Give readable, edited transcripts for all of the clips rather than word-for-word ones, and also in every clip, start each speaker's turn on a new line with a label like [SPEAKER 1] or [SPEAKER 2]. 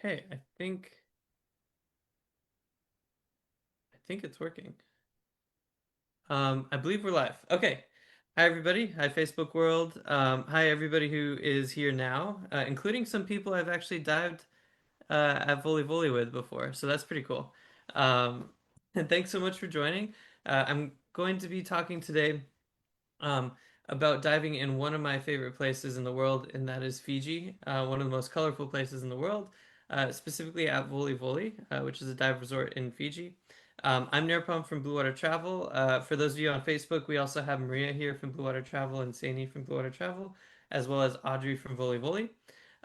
[SPEAKER 1] Okay, I think it's working. I believe we're live. Okay. Hi everybody. Hi Facebook world. Hi everybody who is here now, including some people I've actually dived at Volivoli with before. So that's pretty cool. Um, and thanks so much for joining. I'm going to be talking today um, about diving in one of my favorite places in the world, and that is Fiji, one of the most colorful places in the world, specifically at Volivoli, which is a dive resort in Fiji. I'm Nirupam from Blue Water Travel. For those of you on Facebook, we also have Maria here from Blue Water Travel and Saini from Blue Water Travel, as well as Audrey from Volivoli.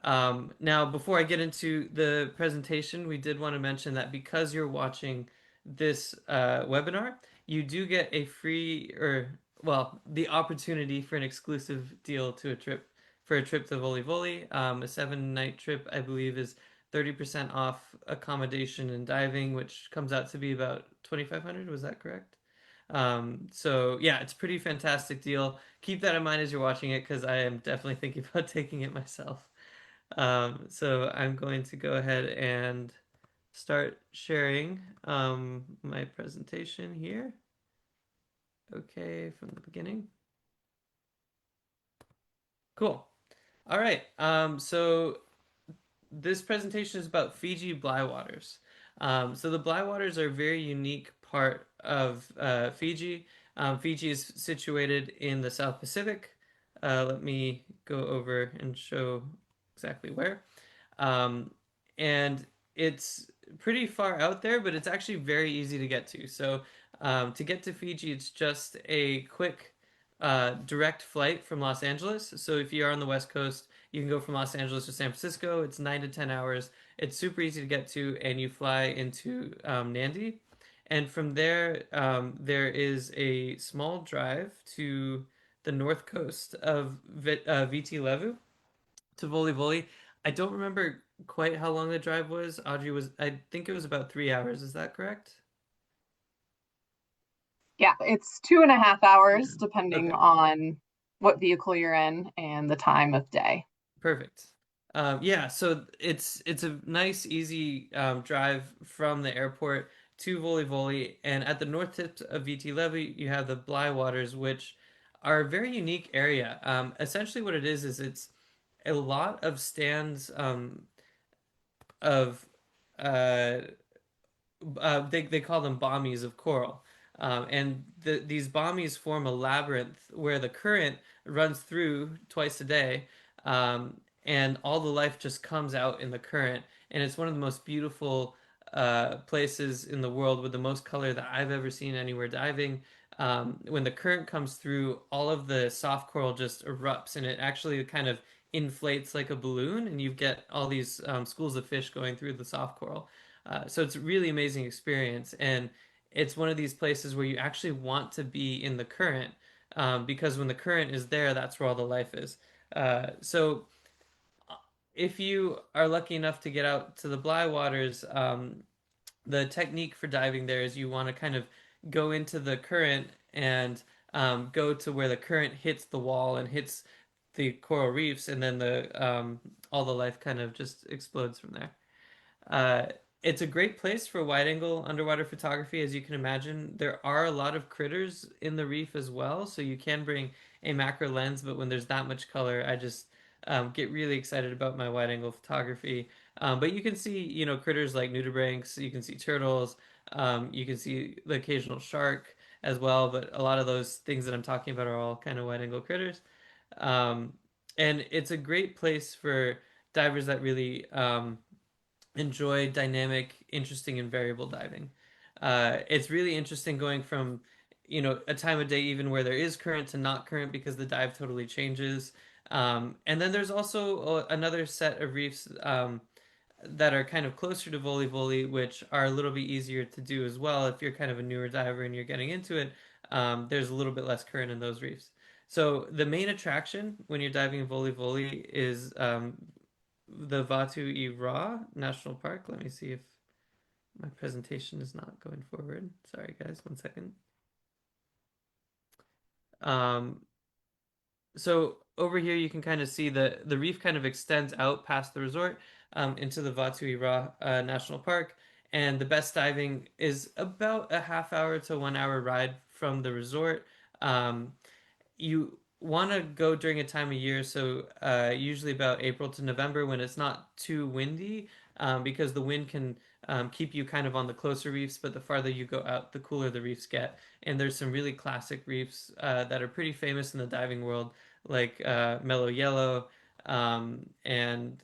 [SPEAKER 1] Now, before I get into the presentation, we did want to mention that because you're watching this webinar, you do get a free, or well, the opportunity for an exclusive deal to a trip to Volivoli. A 7 night trip, I believe, is 30% off accommodation and diving, which comes out to be about 2,500. Was that correct? So yeah, it's a pretty fantastic deal. Keep that in mind as you're watching it because I am definitely thinking about taking it myself. So I'm going to go ahead and start sharing my presentation here. Okay, from the beginning. Cool. All right. So this presentation is about Fiji Bligh Waters. So the Bligh Waters are a very unique part of Fiji. Fiji is situated in the South Pacific. Let me go over and show exactly where. Um, and it's pretty far out there, but it's actually very easy to get to. So to get to Fiji, it's just a quick direct flight from Los Angeles. So if you are on the West Coast, you can go from Los Angeles to San Francisco. It's 9 to 10 hours. It's super easy to get to, and you fly into Nandi. And from there, there is a small drive to the north coast of Viti Levu to Volivoli. I don't remember quite how long the drive was. Audrey was, I think it was about 3 hours. Is that correct?
[SPEAKER 2] Yeah, it's 2.5 hours
[SPEAKER 1] Yeah.
[SPEAKER 2] depending
[SPEAKER 1] Okay.
[SPEAKER 2] on what vehicle you're in and the time of day.
[SPEAKER 1] Perfect. Yeah, so it's a nice, easy drive from the airport to Volivoli, and at the north tip of VT Levy, you have the Bligh Waters, which are a very unique area. Essentially, what it is it's a lot of stands of uh, they call them bommies of coral. And these bommies form a labyrinth where the current runs through twice a day, and all the life just comes out in the current. And it's one of the most beautiful places in the world with the most color that I've ever seen anywhere diving. When the current comes through, all of the soft coral just erupts, and it actually kind of inflates like a balloon, and you get all these schools of fish going through the soft coral. So it's a really amazing experience, and it's one of these places where you actually want to be in the current, because when the current is there, that's where all the life is. So if you are lucky enough to get out to the Bligh Waters, the technique for diving there is you want to kind of go into the current and go to where the current hits the wall and hits the coral reefs, and then the all the life kind of just explodes from there. Uh, it's a great place for wide angle underwater photography, as you can imagine. There are a lot of critters in the reef as well, so you can bring a macro lens, but when there's that much color, I just get really excited about my wide angle photography. But you can see, critters like nudibranchs, you can see turtles, you can see the occasional shark as well, but a lot of those things that I'm talking about are all kind of wide angle critters. Um, and it's a great place for divers that really enjoy dynamic, interesting, and variable diving. It's really interesting going from, a time of day even where there is current to not current because the dive totally changes. And then there's also another set of reefs that are kind of closer to Volivoli, which are a little bit easier to do as well. If you're kind of a newer diver and you're getting into it, there's a little bit less current in those reefs. So the main attraction when you're diving in Volivoli is the Vatu National Park. Let me see if my presentation is not going forward. Sorry, guys, 1 second. Um, so over here you can kind of see the reef kind of extends out past the resort. into the National Park. And the best diving is about a half hour to 1 hour ride from the resort. Um, you want to go during a time of year, so usually about April to November when it's not too windy, because the wind can keep you kind of on the closer reefs, but the farther you go out, the cooler the reefs get. And there's some really classic reefs that are pretty famous in the diving world, like Mellow Yellow, and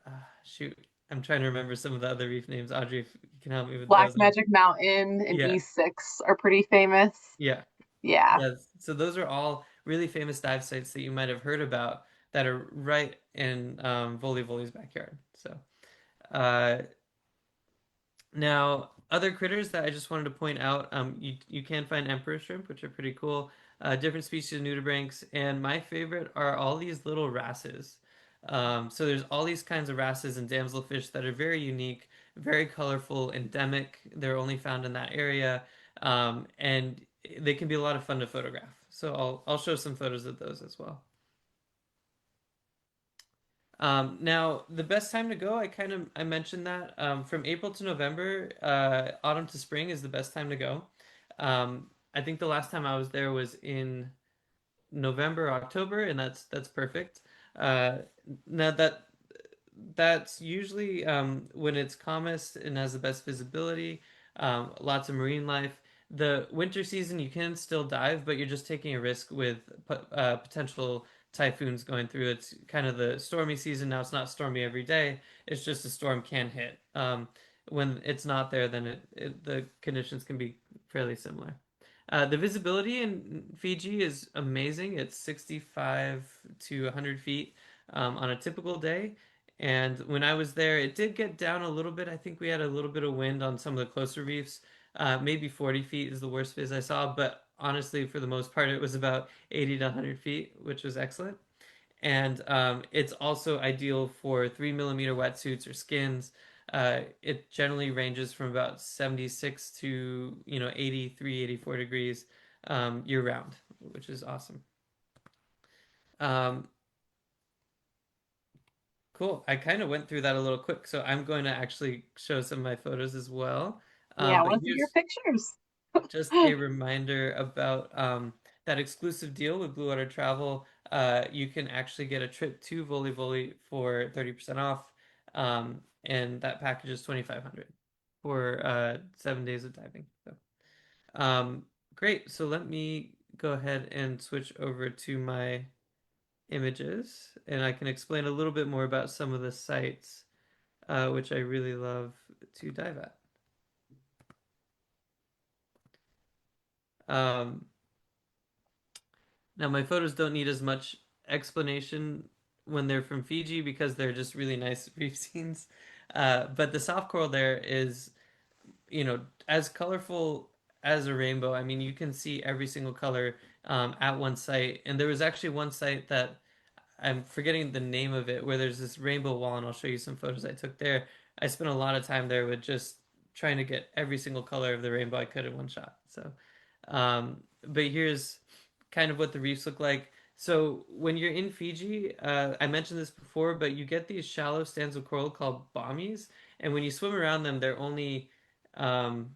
[SPEAKER 1] uh, shoot, I'm trying to remember some of the other reef names. Audrey, if you can help me with
[SPEAKER 2] Black
[SPEAKER 1] those.
[SPEAKER 2] Magic Mountain and
[SPEAKER 1] Yeah,
[SPEAKER 2] E6 are pretty famous.
[SPEAKER 1] yeah.
[SPEAKER 2] Yeah.
[SPEAKER 1] Yes. So those are all really famous dive sites that you might have heard about that are right in Volivoli's backyard. So uh, now other critters that I just wanted to point out, you can find emperor shrimp, which are pretty cool. Different species of nudibranchs, and my favorite are all these little wrasses. So there's all these kinds of wrasses and damselfish that are very unique, very colorful, endemic. They're only found in that area, and they can be a lot of fun to photograph. So I'll show some photos of those as well. Now, the best time to go, I mentioned that from April to November, autumn to spring is the best time to go. I think the last time I was there was in November, October, and that's perfect. Uh, now that's usually when it's calmest and has the best visibility, lots of marine life. The winter season, you can still dive, but you're just taking a risk with potential typhoons going through. It's kind of the stormy season now. It's not stormy every day. It's just a storm can hit. When it's not there, then the conditions can be fairly similar. The visibility in Fiji is amazing. It's 65 to 100 feet on a typical day. And when I was there, it did get down a little bit. I think we had a little bit of wind on some of the closer reefs. Maybe 40 feet is the worst viz I saw, but honestly, for the most part, it was about 80 to 100 feet, which was excellent. And it's also ideal for 3 millimeter wetsuits or skins. It generally ranges from about 76 to 83, 84 degrees year round, which is awesome. Um, Cool. I kind of went through that a little quick, so I'm going to actually show some of my photos as well.
[SPEAKER 2] Yeah, I
[SPEAKER 1] But
[SPEAKER 2] want to see your
[SPEAKER 1] here's
[SPEAKER 2] pictures.
[SPEAKER 1] just a reminder about that exclusive deal with Blue Water Travel. You can actually get a trip to Volivoli for 30% off, and that package is 2,500 for 7 days of diving. So, um, great. So let me go ahead and switch over to my images, and I can explain a little bit more about some of the sites which I really love to dive at. Um, Now, my photos don't need as much explanation when they're from Fiji because they're just really nice reef scenes. But the soft coral there is, as colorful as a rainbow. I mean, you can see every single color at one site. And there was actually one site that I'm forgetting the name of it, where there's this rainbow wall, and I'll show you some photos I took there. I spent a lot of time there with just trying to get every single color of the rainbow I could in one shot. So, but here's kind of what the reefs look like. So when you're in Fiji, I mentioned this before, but you get these shallow stands of coral called bommies, and when you swim around them, um,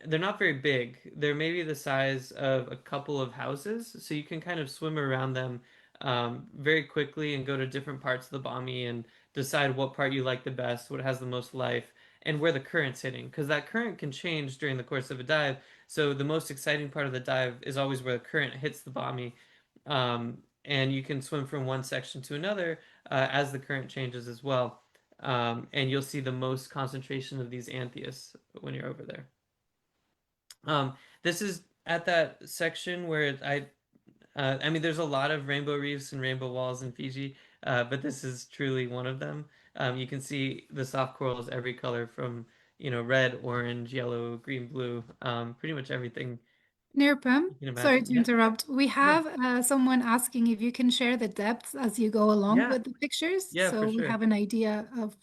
[SPEAKER 1] they're not very big. They're maybe the size of a couple of houses, so you can kind of swim around them very quickly and go to different parts of the Bami and decide what part you like the best, what has the most life, and where the current's hitting. Because that current can change during the course of a dive. So the most exciting part of the dive is always where the current hits the Bami. And you can swim from one section to another as the current changes as well. And you'll see the most concentration of these anthias when you're over there. This is at that section where I mean, there's a lot of rainbow reefs and rainbow walls in Fiji, but this is truly one of them. You can see the soft corals every color from, red, orange, yellow, green, blue, pretty much everything
[SPEAKER 3] Nirpam,
[SPEAKER 1] you can
[SPEAKER 3] sorry
[SPEAKER 1] imagine.
[SPEAKER 3] to
[SPEAKER 1] Yeah,
[SPEAKER 3] interrupt. We
[SPEAKER 1] no,
[SPEAKER 3] have someone asking if you can share the depths as you go along
[SPEAKER 1] yeah,
[SPEAKER 3] with the pictures,
[SPEAKER 1] yeah, for
[SPEAKER 3] so we
[SPEAKER 1] sure.
[SPEAKER 3] have an idea of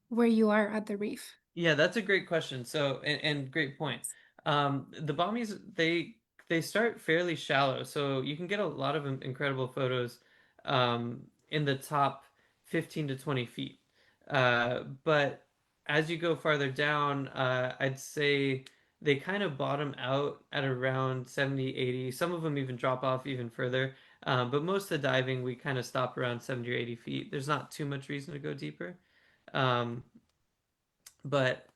[SPEAKER 3] where you are at the reef.
[SPEAKER 1] Yeah, that's a great question. So, and great point. The bommies, they start fairly shallow, so you can get a lot of incredible photos in the top 15 to 20 feet. But as you go farther down, I'd say they kind of bottom out at around 70, 80. Some of them even drop off even further. But most of the diving, we kind of stop around 70 or 80 feet. There's not too much reason to go deeper. Um, but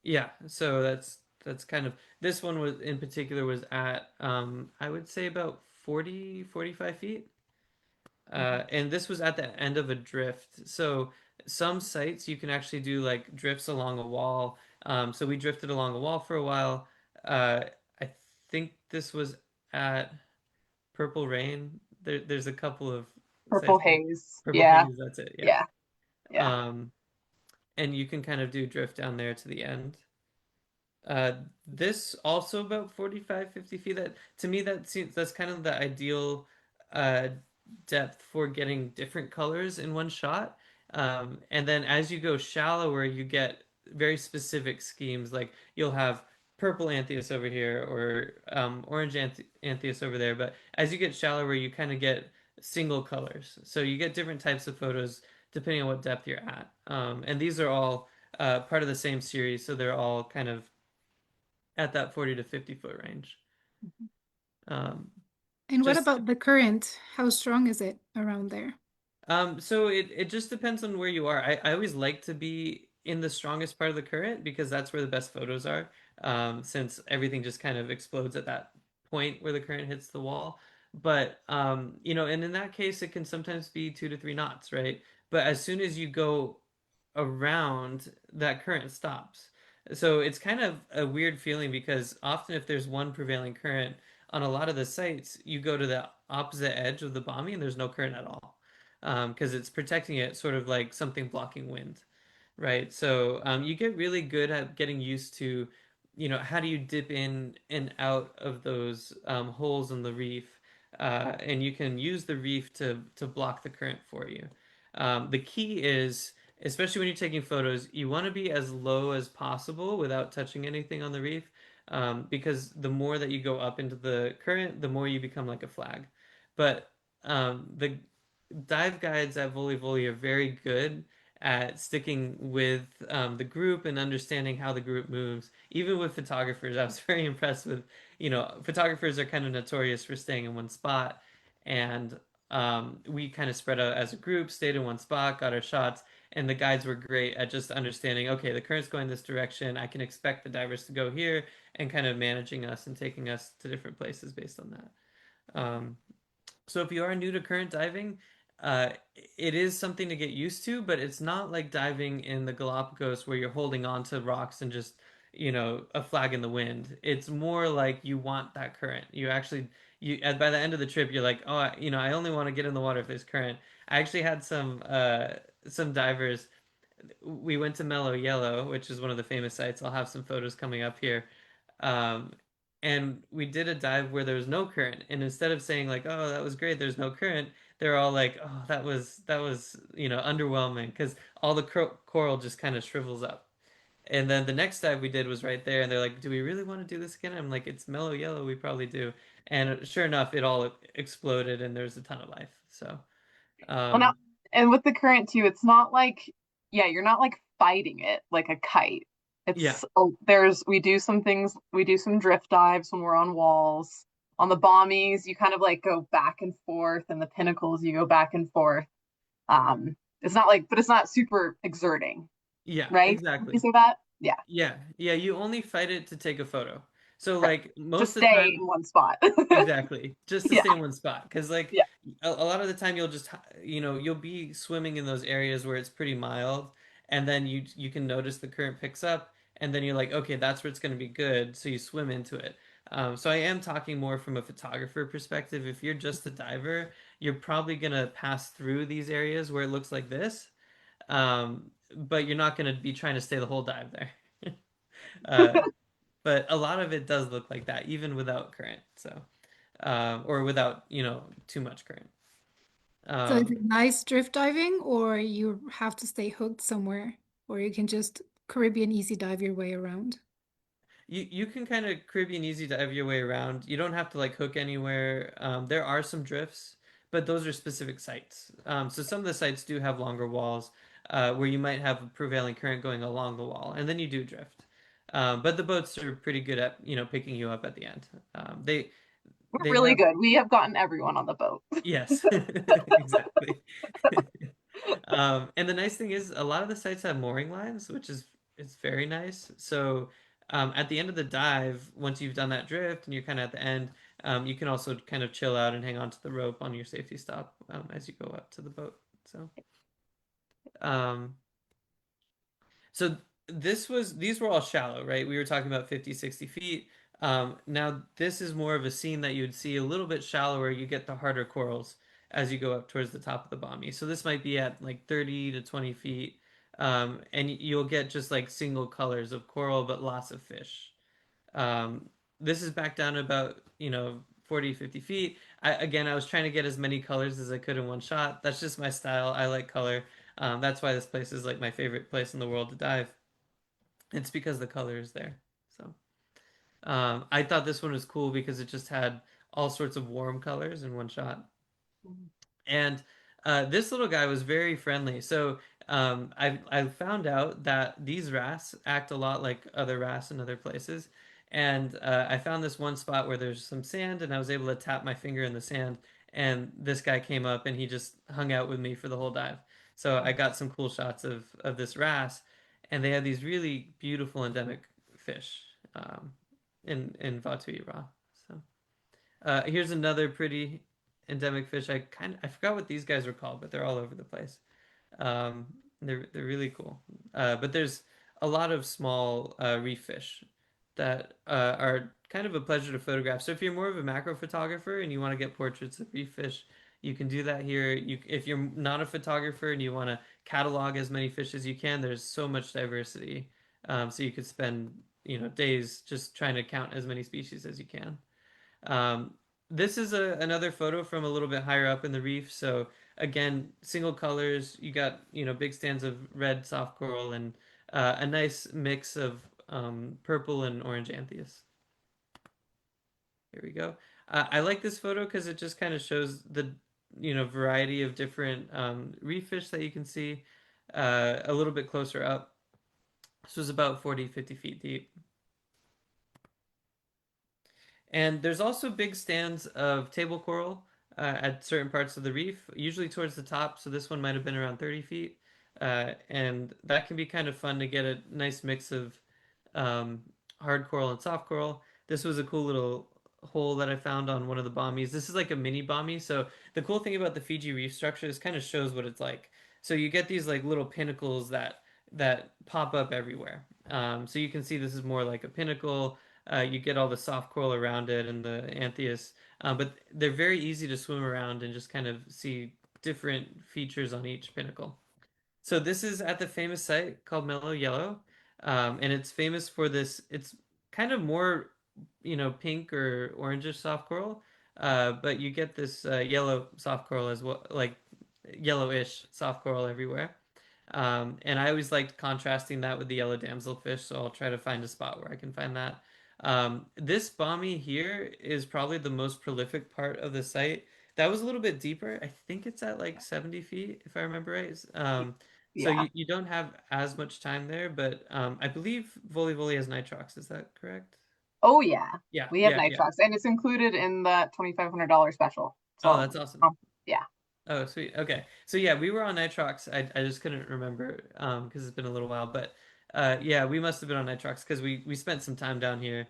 [SPEAKER 1] yeah, so that's kind of this one was in particular was at I would say about 40, 45 feet.
[SPEAKER 2] Mhm.
[SPEAKER 1] And this was at the end of a drift. So some sites you can actually do like drifts along a wall. So we drifted along a wall for a while. Uh, I think this was at Purple Rain. There's a couple of
[SPEAKER 2] Purple
[SPEAKER 1] sites.
[SPEAKER 2] haze.
[SPEAKER 1] Purple
[SPEAKER 2] Yeah.
[SPEAKER 1] Haze, that's it. Yeah.
[SPEAKER 2] Yeah. Yeah.
[SPEAKER 1] Um, and you can kind of do drift down there to the end. Uh, this also about 45, 50 feet. That to me that seems that's kind of the ideal uh depth for getting different colors in one shot. And then as you go shallower, you get very specific schemes. Like you'll have purple anthias over here or orange anthias over there. But as you get shallower, you kind of get single colors. So you get different types of photos depending on what depth you're at. And these are all part of the same series, so they're all kind of at that 40 to 50 foot range. Um,
[SPEAKER 3] And what
[SPEAKER 1] just
[SPEAKER 3] about the current? How strong is it around there?
[SPEAKER 1] so it just depends on where you are. I always like to be in the strongest part of the current because that's where the best photos are. Since everything just kind of explodes at that point where the current hits the wall. But and in that case, it can sometimes be 2 to 3 knots, right? But as soon as you go around, that current stops. So it's kind of a weird feeling because often if there's one prevailing current on a lot of the sites, you go to the opposite edge of the bombing and there's no current at all because it's protecting it, sort of like something blocking wind, right? So you get really good at getting used to, how do you dip in and out of those holes in the reef, and you can use the reef to block the current for you. The key is, especially when you're taking photos, you want to be as low as possible without touching anything on the reef, because the more that you go up into the current, the more you become like a flag. But the dive guides at Volivoli are very good at sticking with the group and understanding how the group moves. Even with photographers, I was very impressed with, photographers are kind of notorious for staying in one spot. And we kind of spread out as a group, stayed in one spot, got our shots. And the guides were great at just understanding, okay, the current's going this direction. I can expect the divers to go here and kind of managing us and taking us to different places based on that. So if you are new to current diving, it is something to get used to, but it's not like diving in the Galapagos where you're holding on to rocks and just, a flag in the wind. It's more like you want that current. You actually, by the end of the trip, you're like, oh, I only want to get in the water if there's current. I actually had some divers. We went to Mellow Yellow, which is one of the famous sites. I'll have some photos coming up here. Um, and we did a dive where there was no current. And instead of saying like, "Oh, that was great, there's no current," they're all like, "Oh, that was underwhelming," because all the coral just kind of shrivels up. And then the next dive we did was right there, and they're like, "Do we really want to do this again?" I'm like, "It's Mellow Yellow, we probably do." And sure enough, it all exploded, and there's a ton of life. So,
[SPEAKER 2] Well, now,
[SPEAKER 1] um,
[SPEAKER 2] and with the current too, it's not like, yeah, you're not like fighting it like a kite.
[SPEAKER 1] yeah,
[SPEAKER 2] It's, oh, there's, we do some things, we do some drift dives when we're on walls. On the bommies, you kind of like go back and forth, and the pinnacles, you go back and forth. It's not like, but it's not super exerting,
[SPEAKER 1] yeah,
[SPEAKER 2] right? Would you
[SPEAKER 1] exactly.
[SPEAKER 2] say that? Yeah.
[SPEAKER 1] Yeah, yeah, you only fight it to take a photo. So
[SPEAKER 2] Right.
[SPEAKER 1] like
[SPEAKER 2] To
[SPEAKER 1] most of the
[SPEAKER 2] stay
[SPEAKER 1] time,
[SPEAKER 2] in one spot.
[SPEAKER 1] exactly, just to
[SPEAKER 2] Yeah.
[SPEAKER 1] stay in one spot. Because like
[SPEAKER 2] Yeah.
[SPEAKER 1] a lot of the time you'll just you'll be swimming in those areas where it's pretty mild, and then you can notice the current picks up, and then you're like, okay, that's where it's going to be good. So you swim into it. So I am talking more from a photographer perspective. If you're just a diver, you're probably gonna pass through these areas where it looks like this, but you're not gonna be trying to stay the whole dive there. Uh, but a lot of it does look like that, even without current. So, or without, too much current.
[SPEAKER 3] So is
[SPEAKER 1] Um,
[SPEAKER 3] it nice drift diving, or you have to stay hooked somewhere, or you can just Caribbean easy dive your way around?
[SPEAKER 1] you can kind of Caribbean easy dive your way around. You don't have to like hook anywhere. There are some drifts, but those are specific sites. So some of the sites do have longer walls. where you might have a prevailing current going along the wall, and then you do drift. But the boats are pretty good at, picking you up at the end.
[SPEAKER 2] We're
[SPEAKER 1] They
[SPEAKER 2] really
[SPEAKER 1] have,
[SPEAKER 2] good. We have gotten everyone on the boat.
[SPEAKER 1] yes, exactly. And the nice thing is a lot of the sites have mooring lines, which is it's very nice. So at the end of the dive, once you've done that drift and you're kind of at the end, you can also kind of chill out and hang on to the rope on your safety stop as you go up to the boat. Um, so these were all shallow, right? We were talking about 50, 60 feet. Now this is more of a scene that you'd see a little bit shallower. You get the harder corals as you go up towards the top of the bommy. So this might be at like 30 to 20 feet. And you'll get just like single colors of coral, but lots of fish. Um, this is back down to about, 40, 50 feet. Again, I was trying to get as many colors as I could in one shot. That's just my style. I like color. That's why this place is like my favorite place in the world to dive. It's because the color is there. So I thought this one was cool because it just had all sorts of warm colors in one shot. And this little guy was very friendly. So I found out that these wrasse act a lot like other wrasse in other places. And I found this one spot where there's some sand, and I was able to tap my finger in the sand. And this guy came up and he just hung out with me for the whole dive. So I got some cool shots of this wrasse, and they had these really beautiful endemic fish in Vati. So. Here's another pretty endemic fish. I forgot what these guys are called, but they're all over the place. They're really cool. But there's a lot of small reef fish that are kind of a pleasure to photograph. So if you're more of a macro photographer and you want to get portraits of reef fish, you can do that here. If you're not a photographer and you want to catalog as many fish as you can, there's so much diversity. So you could spend, days just trying to count as many species as you can. Um, this is another photo from a little bit higher up in the reef. So again, single colors. You got big stands of red soft coral and a nice mix of purple and orange anthias. Here we go. I like this photo because it just kind of shows the variety of different reef fish that you can see a little bit closer up. This was about 40, 50 feet deep. And there's also big stands of table coral at certain parts of the reef, usually towards the top. So this one might have been around 30 feet. And that can be kind of fun to get a nice mix of um, hard coral and soft coral. This was a cool little hole that I found on one of the bommies. This is like a mini bommy. So the cool thing about the Fiji reef structure is kind of shows what it's like. So you get these like little pinnacles that pop up everywhere. So you can see this is more like a pinnacle. You get all the soft coral around it and the anthias, but they're very easy to swim around and just kind of see different features on each pinnacle. So this is at the famous site called Mellow Yellow, and it's famous for this. It's kind of more, pink or orangish soft coral, but you get this yellow soft coral as well, like yellowish soft coral everywhere. And I always liked contrasting that with the yellow damselfish, so I'll try to find a spot where I can find that. This bommy here is probably the most prolific part of the site. That was a little bit deeper. I think it's at like 70 feet, if I remember right. So
[SPEAKER 2] Yeah.
[SPEAKER 1] you don't have as much time there, but I believe Volivoli has nitrox. Is that correct?
[SPEAKER 2] Oh yeah.
[SPEAKER 1] Yeah,
[SPEAKER 2] We have
[SPEAKER 1] yeah, yeah.
[SPEAKER 2] nitrox and it's included in the $2,500 special.
[SPEAKER 1] Oh,
[SPEAKER 2] So
[SPEAKER 1] that's awesome.
[SPEAKER 2] yeah.
[SPEAKER 1] Oh, sweet. Okay. So yeah, we were on nitrox. I just couldn't remember because it's been a little while, but yeah, we must have been on nitrox because we spent some time down here.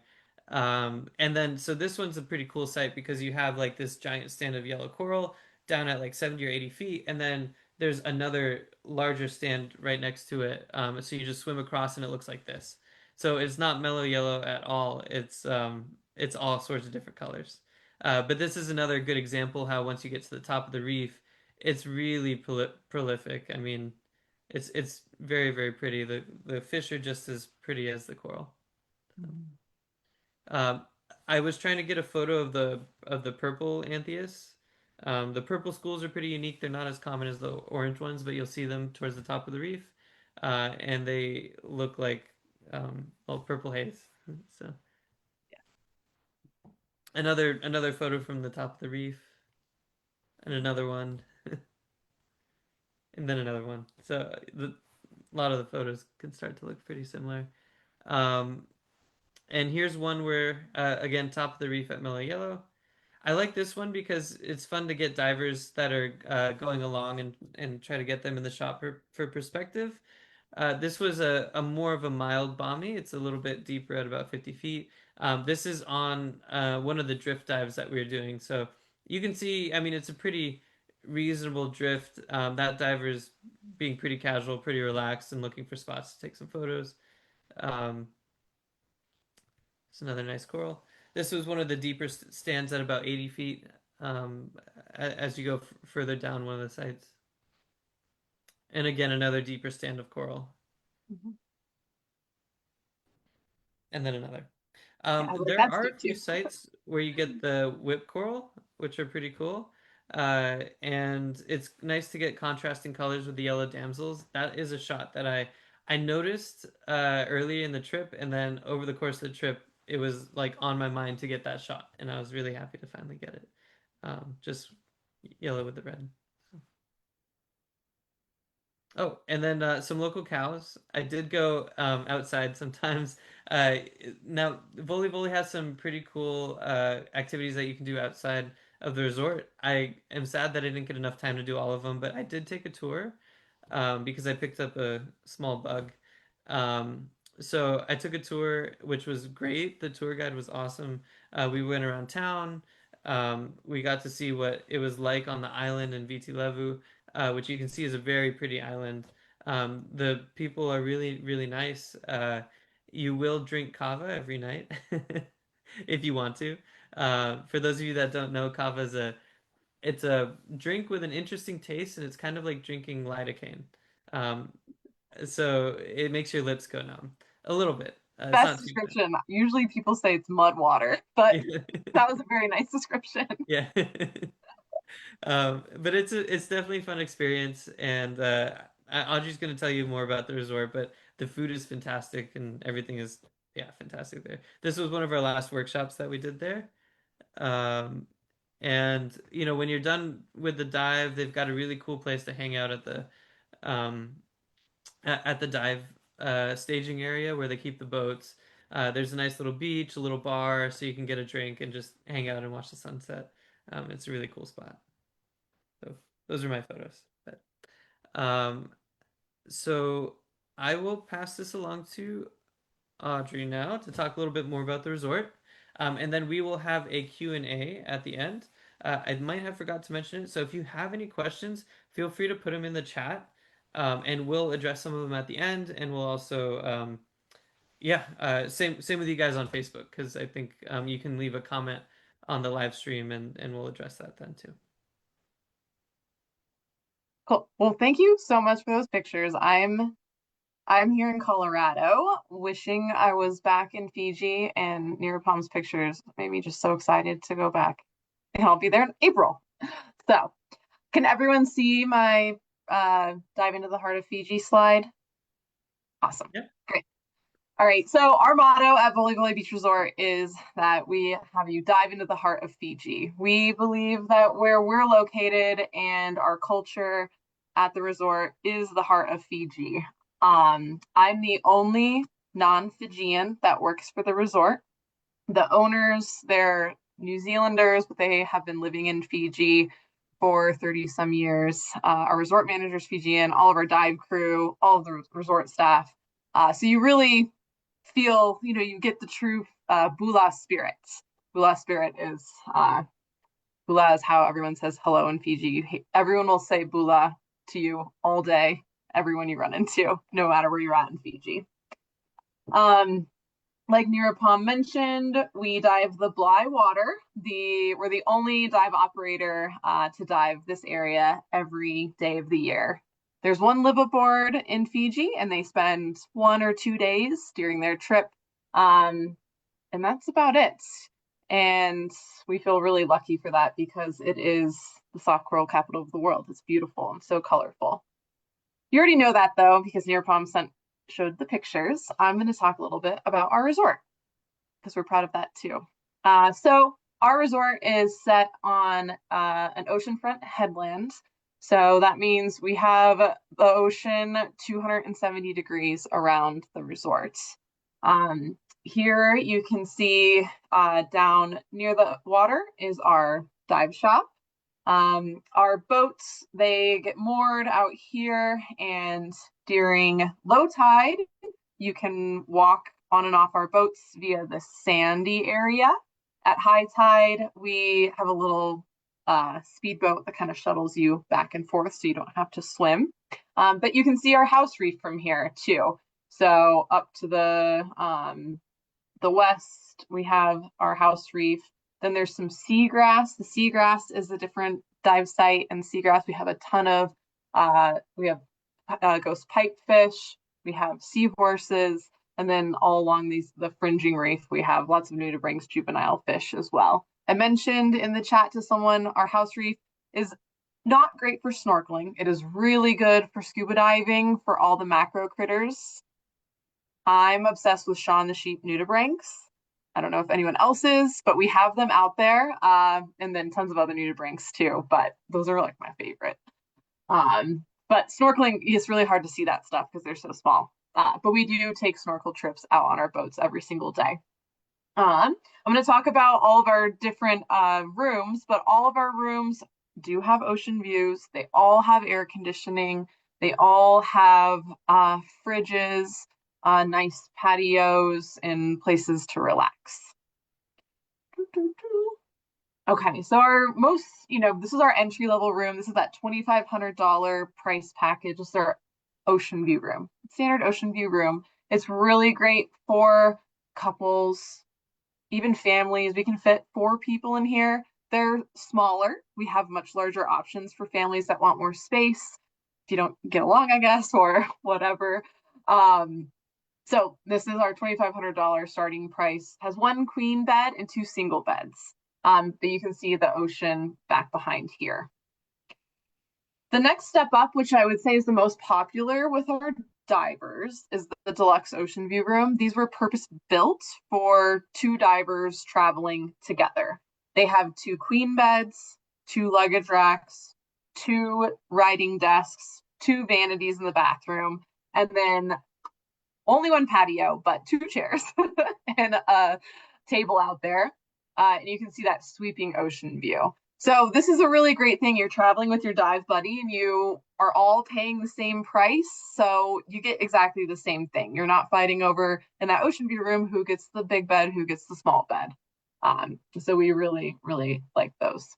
[SPEAKER 1] And then so this one's a pretty cool site because you have like this giant stand of yellow coral down at like 70 or 80 feet, and then there's another larger stand right next to it. So you just swim across and it looks like this. So it's not mellow yellow at all. It's all sorts of different colors. But this is another good example how once you get to the top of the reef, it's really prolific. I mean, it's very, very pretty. The fish are just as pretty as the coral.
[SPEAKER 2] Mhm.
[SPEAKER 1] Um, I was trying to get a photo of the purple anthias. The purple schools are pretty unique. They're not as common as the orange ones, but you'll see them towards the top of the reef, and they look like well, purple haze. So another photo from the top of the reef, and another one. and then another one. So a lot of the photos can start to look pretty similar. Um, and here's one where, again, top of the reef at Mellow Yellow. I like this one because it's fun to get divers that are going along and try to get them in the shot for perspective. This was a more of a mild bommy. It's a little bit deeper at about 50 feet. This is on one of the drift dives that we were doing. So you can see, I mean, it's a pretty reasonable drift. That diver's being pretty casual, pretty relaxed, and looking for spots to take some photos. Um, it's another nice coral. This was one of the deeper stands at about 80 feet as you go further down one of the sites. And again, another deeper stand of coral.
[SPEAKER 2] Mhm.
[SPEAKER 1] And then another.
[SPEAKER 2] Yeah, I like
[SPEAKER 1] There
[SPEAKER 2] that
[SPEAKER 1] are
[SPEAKER 2] steep
[SPEAKER 1] a few
[SPEAKER 2] too.
[SPEAKER 1] sites where you get the whip coral, which are pretty cool. And it's nice to get contrasting colors with the yellow damsels. That is a shot that I noticed early in the trip, and then over the course of the trip, it was like on my mind to get that shot, and I was really happy to finally get it. Just yellow with the red. Oh, and then some local cows. I did go outside sometimes. Uh, Now, Volivoli has some pretty cool activities that you can do outside of the resort. I am sad that I didn't get enough time to do all of them, but I did take a tour because I picked up a small bug. Um, so I took a tour, which was great. The tour guide was awesome. We went around town. We got to see what it was like on the island in Viti Levu, which you can see is a very pretty island. The people are really, really nice. You will drink kava every night if you want to. For those of you that don't know, kava is it's a drink with an interesting taste, and it's kind of like drinking lidocaine. Um, so it makes your lips go numb a little bit. It's
[SPEAKER 2] Best
[SPEAKER 1] not too
[SPEAKER 2] description. Usually people say it's mud water, but
[SPEAKER 1] bad.
[SPEAKER 2] that was a very nice description.
[SPEAKER 1] Yeah. But it's definitely a fun experience, and Audrey's going to tell you more about the resort, but the food is fantastic and everything is yeah fantastic there. This was one of our last workshops that we did there. Um, and when you're done with the dive, they've got a really cool place to hang out um, at the dive staging area where they keep the boats. There's a nice little beach, a little bar, so you can get a drink and just hang out and watch the sunset. It's a really cool spot. So those are my photos. Um, so I will pass this along to Audrey now to talk a little bit more about the resort. And then we will have a Q&A at the end. I might have forgot to mention it. So if you have any questions, feel free to put them in the chat. And we'll address some of them at the end. And we'll also, yeah, same with you guys on Facebook, because I think you can leave a comment on the live stream and we'll address that then too.
[SPEAKER 2] Cool. Well, thank you so much for those pictures. I'm here in Colorado, wishing I was back in Fiji, and Near Palm's pictures made me just so excited to go back. And I'll be there in April. So, can everyone see my dive into the heart of Fiji slide? Awesome.
[SPEAKER 1] Yeah.
[SPEAKER 2] Great. All right. So our motto at Volivoli Beach Resort is that we have you dive into the heart of Fiji. We believe that where we're located and our culture at the resort is the heart of Fiji. I'm the only non-Fijian that works for the resort. The owners, they're New Zealanders, but they have been living in Fiji for 30 some years. Our resort manager's Fijian, all of our dive crew, all of the resort staff. So you really feel, you get the true Bula spirit. Bula spirit is, Bula is how everyone says hello in Fiji. Everyone will say Bula to you all day, everyone you run into, no matter where you're at in Fiji. Like Nirupam mentioned, we dive the Bligh Water. We're the only dive operator to dive this area every day of the year. There's one live aboard in Fiji, and they spend 1 or 2 days during their trip. And that's about it. And we feel really lucky for that because it is the soft coral capital of the world. It's beautiful and so colorful. You already know that though, because Nirupam showed the pictures. I'm going to talk a little bit about our resort because we're proud of that too. So our resort is set on an oceanfront headland. So that means we have the ocean 270 degrees around the resort. Here you can see down near the water is our dive shop. Our boats, they get moored out here, and during low tide, you can walk on and off our boats via the sandy area. At high tide, we have a little speedboat that kind of shuttles you back and forth so you don't have to swim. But you can see our house reef from here too. So up to the west, we have our house reef. Then there's some seagrass. The seagrass is a different dive site, and seagrass we have a ton of. We have ghost pipefish, we have seahorses, and then all along the fringing reef, we have lots of nudibranchs juvenile fish as well. I mentioned in the chat to someone, our house reef is not great for snorkeling. It is really good for scuba diving for all the macro critters. I'm obsessed with Shaun the Sheep nudibranchs. I don't know if anyone else is, but we have them out there, and then tons of other nudibranchs too, but those are like my favorite. But snorkeling, it's really hard to see that stuff because they're so small. But we do take snorkel trips out on our boats every single day. I'm going to talk about all of our different rooms, but all of our rooms do have ocean views. They all have air conditioning. They all have fridges, nice patios, and places to relax. Okay, so our most, this is our entry level room. This is that $2,500 price package. This is our ocean view room, standard ocean view room. It's really great for couples, even families. We can fit 4 people in here. They're smaller. We have much larger options for families that want more space. If you don't get along, I guess, or whatever. So this is our $2,500 starting price. Has 1 queen bed and 2 single beds. But you can see the ocean back behind here. The next step up, which I would say is the most popular with our divers, is the deluxe ocean view room. These were purpose built for 2 divers traveling together. They have 2 queen beds, 2 luggage racks, 2 writing desks, 2 vanities in the bathroom, and then only 1 patio, but 2 chairs and a table out there. And you can see that sweeping ocean view. So this is a really great thing. You're traveling with your dive buddy and you are all paying the same price. So you get exactly the same thing. You're not fighting over in that ocean view room who gets the big bed, who gets the small bed. So we really, really like those.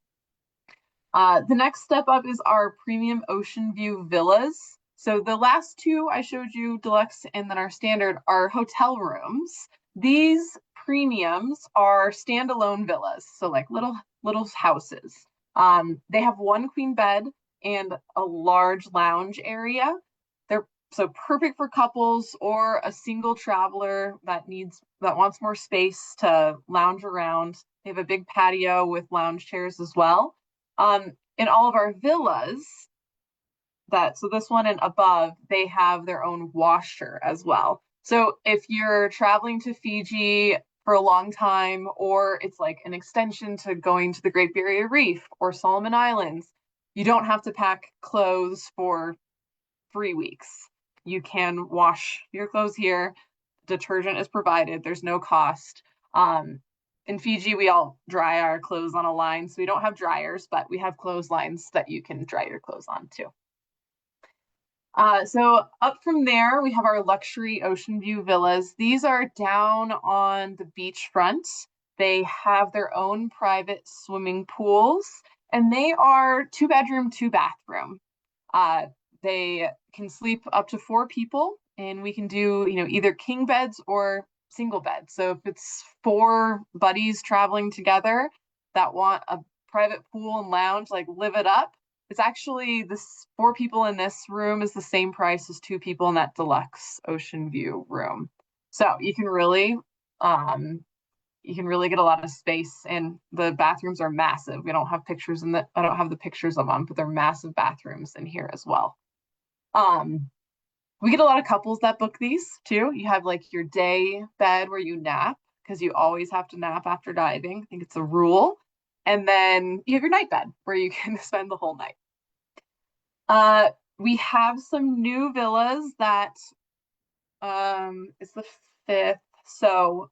[SPEAKER 2] The next step up is our premium ocean view villas. So the last 2 I showed you, deluxe and then our standard, are hotel rooms. These premiums are standalone villas, so like little houses. They have 1 queen bed and a large lounge area. They're so perfect for couples or a single traveler that wants more space to lounge around. They have a big patio with lounge chairs as well. In all of our villas, so this one and above, they have their own washer as well. So if you're traveling to Fiji for a long time, or it's like an extension to going to the Great Barrier Reef or Solomon Islands, you don't have to pack clothes for 3 weeks. You can wash your clothes here. Detergent is provided. There's no cost. In Fiji, we all dry our clothes on a line, so we don't have dryers, but we have clotheslines that you can dry your clothes on too. So up from there, we have our luxury ocean view villas. These are down on the beachfront. They have their own private swimming pools, and they are 2-bedroom, 2-bathroom. They can sleep up to 4 people, and we can do, either king beds or single beds. So if it's 4 buddies traveling together that want a private pool and lounge, like live it up, it's actually 4 people in this room is the same price as 2 people in that deluxe ocean view room. So you can really get a lot of space, and the bathrooms are massive. I don't have the pictures of them, but they're massive bathrooms in here as well. We get a lot of couples that book these too. You have like your day bed where you nap, because you always have to nap after diving. I think it's a rule. And then you have your night bed where you can spend the whole night. Uh, we have some new villas that it's the 5th, so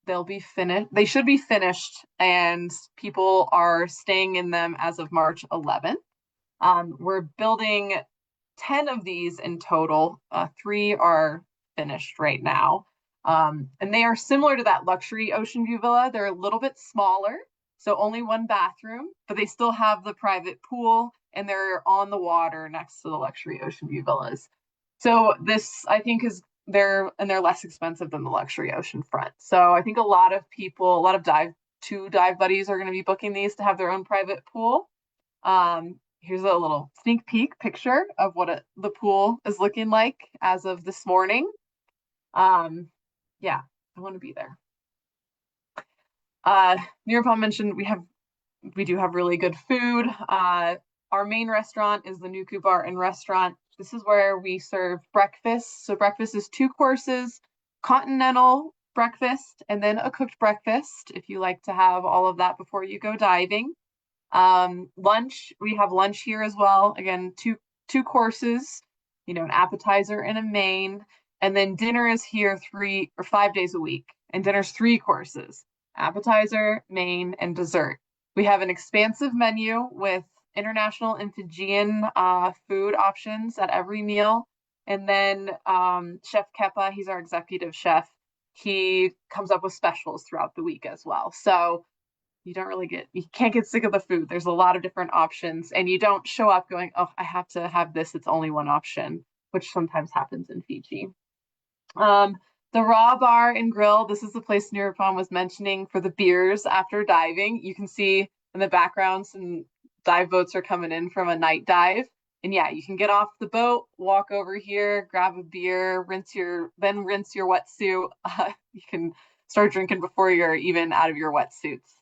[SPEAKER 2] they'll be finished. They should be finished, and people are staying in them as of March 11th. We're building 10 of these in total. 3 are finished right now. And they are similar to that luxury ocean view villa. They're a little bit smaller, so only 1 bathroom, but they still have the private pool and they're on the water next to the luxury ocean view villas. So this, I think, is they're less expensive than the luxury ocean front. So I think a lot of people, a lot of dive buddies are going to be booking these to have their own private pool. Here's a little sneak peek picture of what the pool is looking like as of this morning. Yeah, I want to be there. Nirupam mentioned we do have really good food. Our main restaurant is the Nuku Bar and Restaurant. This is where we serve breakfast. So breakfast is 2 courses, continental breakfast, and then a cooked breakfast if you like to have all of that before you go diving. Lunch, we have lunch here as well. Again, two courses, an appetizer and a main. And then dinner is here 3 or 5 days a week. And dinner's 3 courses, appetizer, main, and dessert. We have an expansive menu with international and Fijian food options at every meal. And then Chef Kepa, he's our executive chef. He comes up with specials throughout the week as well. So you can't get sick of the food. There's a lot of different options, and you don't show up going, oh, I have to have this. It's only one option, which sometimes happens in Fiji. The Raw Bar and Grill, this is the place Nirupam was mentioning for the beers after diving. You can see in the background some dive boats are coming in from a night dive. And yeah, you can get off the boat, walk over here, grab a beer, rinse your wetsuit. You can start drinking before you're even out of your wetsuits.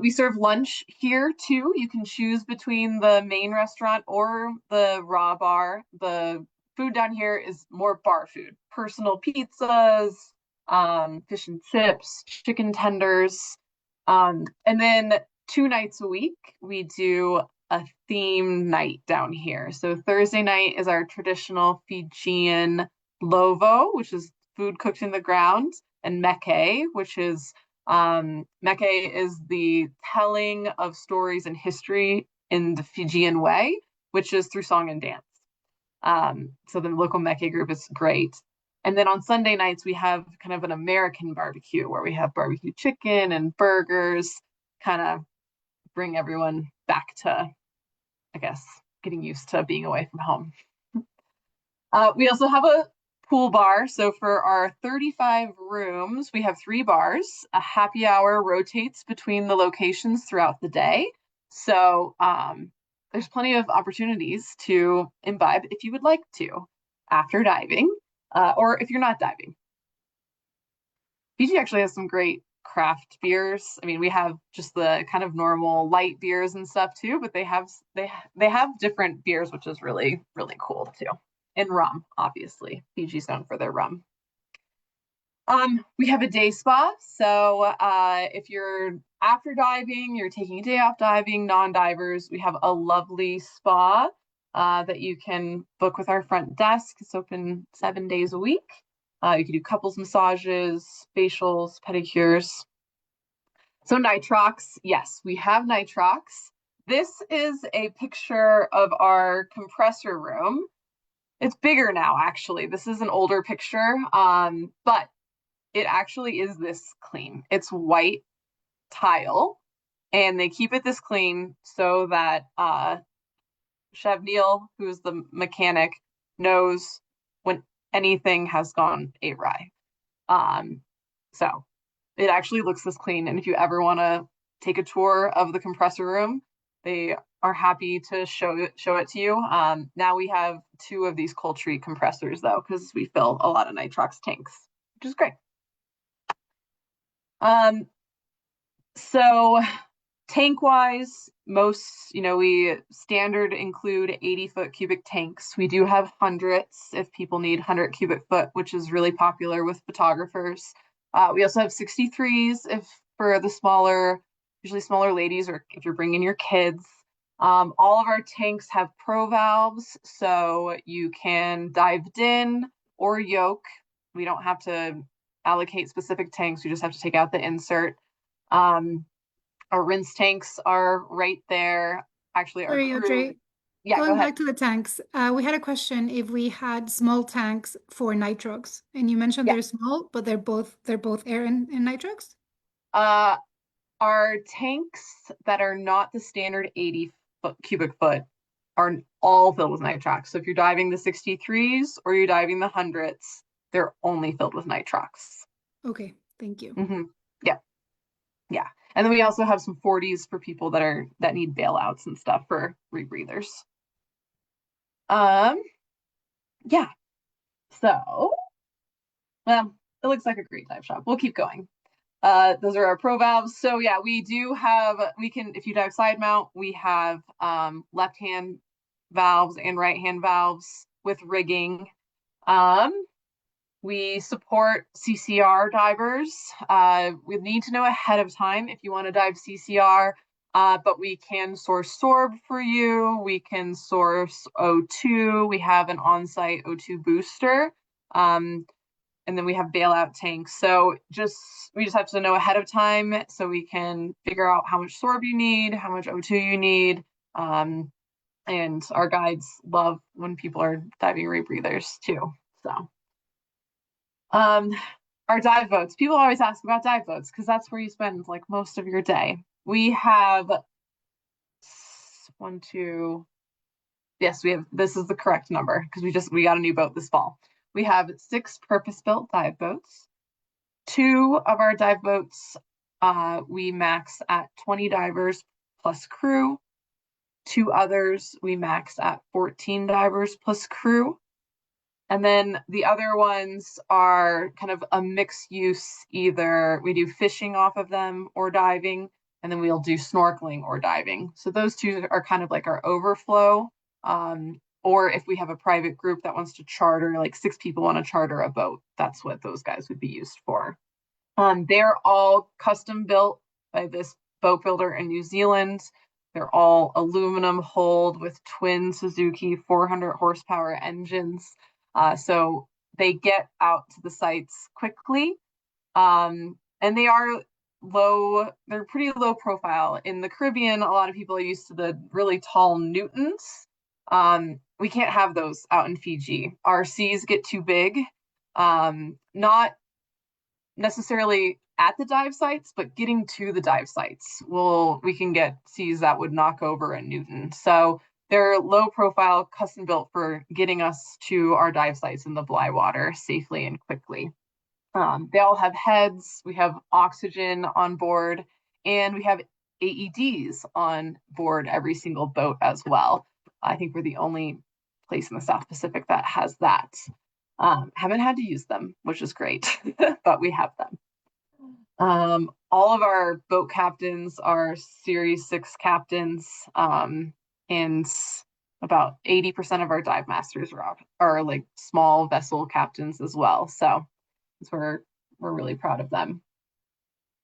[SPEAKER 2] We serve lunch here too. You can choose between the main restaurant or the Raw Bar. The food down here is more bar food, personal pizzas, fish and chips, chicken tenders. And then 2 nights a week, we do a theme night down here. So Thursday night is our traditional Fijian lovo, which is food cooked in the ground, and meke, which is meke is the telling of stories and history in the Fijian way, which is through song and dance. So the local meke group is great. And then on Sunday nights, we have kind of an American barbecue where we have barbecue chicken and burgers, kind of bring everyone back to, I guess, getting used to being away from home. We also have a pool bar. So for our 35 rooms, we have 3 bars. A happy hour rotates between the locations throughout the day. So there's plenty of opportunities to imbibe if you would like to after diving, or if you're not diving. Fiji actually has some great craft beers. I mean, we have just the kind of normal light beers and stuff too, but they have different beers, which is really, really cool too. And rum, obviously. Fiji's known for their rum. We have a day spa. So if you're after diving, you're taking a day off diving, non-divers, we have a lovely spa that you can book with our front desk. It's open 7 days a week. You can do couples massages, facials, pedicures. So nitrox, yes, we have nitrox. This is a picture of our compressor room. It's bigger now, actually. This is an older picture, but it actually is this clean. It's white tile, and they keep it this clean so that Chef Neil, who's the mechanic, knows when anything has gone awry. So it actually looks this clean. And if you ever want to take a tour of the compressor room, they are happy to show it to you. Now we have 2 of these cold treat compressors though, because we fill a lot of nitrox tanks, which is great. So tank wise, most, we standard include 80-foot cubic tanks. We do have hundreds if people need 100 cubic foot, which is really popular with photographers. We also have 63s if for the usually smaller ladies, or if you're bringing your kids. All of our tanks have pro valves, so you can dive in or yoke. We don't have to allocate specific tanks. We just have to take out the insert. Um, our rinse tanks are right there. Actually, our
[SPEAKER 3] Sorry,
[SPEAKER 2] crew.
[SPEAKER 3] Audrey.
[SPEAKER 2] Yeah, go
[SPEAKER 3] Going
[SPEAKER 2] ahead.
[SPEAKER 3] back to the tanks, we had a question if we had small tanks for nitrox, and you mentioned
[SPEAKER 2] Yeah.
[SPEAKER 3] they're small, but they're both air and nitrox.
[SPEAKER 2] Uh, our tanks that are not the standard 80 cubic foot are all filled with nitrox. So if you're diving the 63s or you're diving the hundreds, they're only filled with nitrox.
[SPEAKER 3] Okay, thank you.
[SPEAKER 2] Yeah, yeah. And then we also have some 40s for people that need bailouts and stuff for rebreathers. Um, yeah. So, well, it looks like a great dive shop. We'll keep going. Those are our pro valves. So yeah, we can, if you dive side mount, we have left hand valves and right hand valves with rigging. Um, we support CCR divers. We need to know ahead of time if you want to dive CCR, but we can source sorb for you. We can source O2. We have an on-site O2 booster. And then we have bailout tanks. So we just have to know ahead of time so we can figure out how much sorb you need, how much O2 you need. And our guides love when people are diving rebreathers too. So um, our dive boats. People always ask about dive boats because that's where you spend like most of your day. We have one, two. Yes, we have. This is the correct number because we got a new boat this fall. We have 6 purpose-built dive boats. 2 of our dive boats, we max at 20 divers plus crew. 2 others, we max at 14 divers plus crew. And then the other ones are kind of a mixed use. Either we do fishing off of them or diving, and then we'll do snorkeling or diving. So those 2 are kind of like our overflow. Or if we have a private group that wants to charter, like 6 people want to charter a boat, that's what those guys would be used for. They're all custom built by this boat builder in New Zealand. They're all aluminum hulled with twin Suzuki 400 horsepower engines. So they get out to the sites quickly. And they are they're pretty low profile. In the Caribbean, a lot of people are used to the really tall Newtons. We can't have those out in Fiji. Our seas get too big. Not necessarily at the dive sites, but getting to the dive sites, we can get seas that would knock over a Newton. So they're low profile, custom built for getting us to our dive sites in the Bligh Water safely and quickly. They all have heads, we have oxygen on board, and we have AEDs on board every single boat as well. I think we're the only place in the South Pacific that has that. Haven't had to use them, which is great, but we have them. All of our boat captains are Series 6 captains, and about 80% of our dive masters are like small vessel captains as well. So we're really proud of them.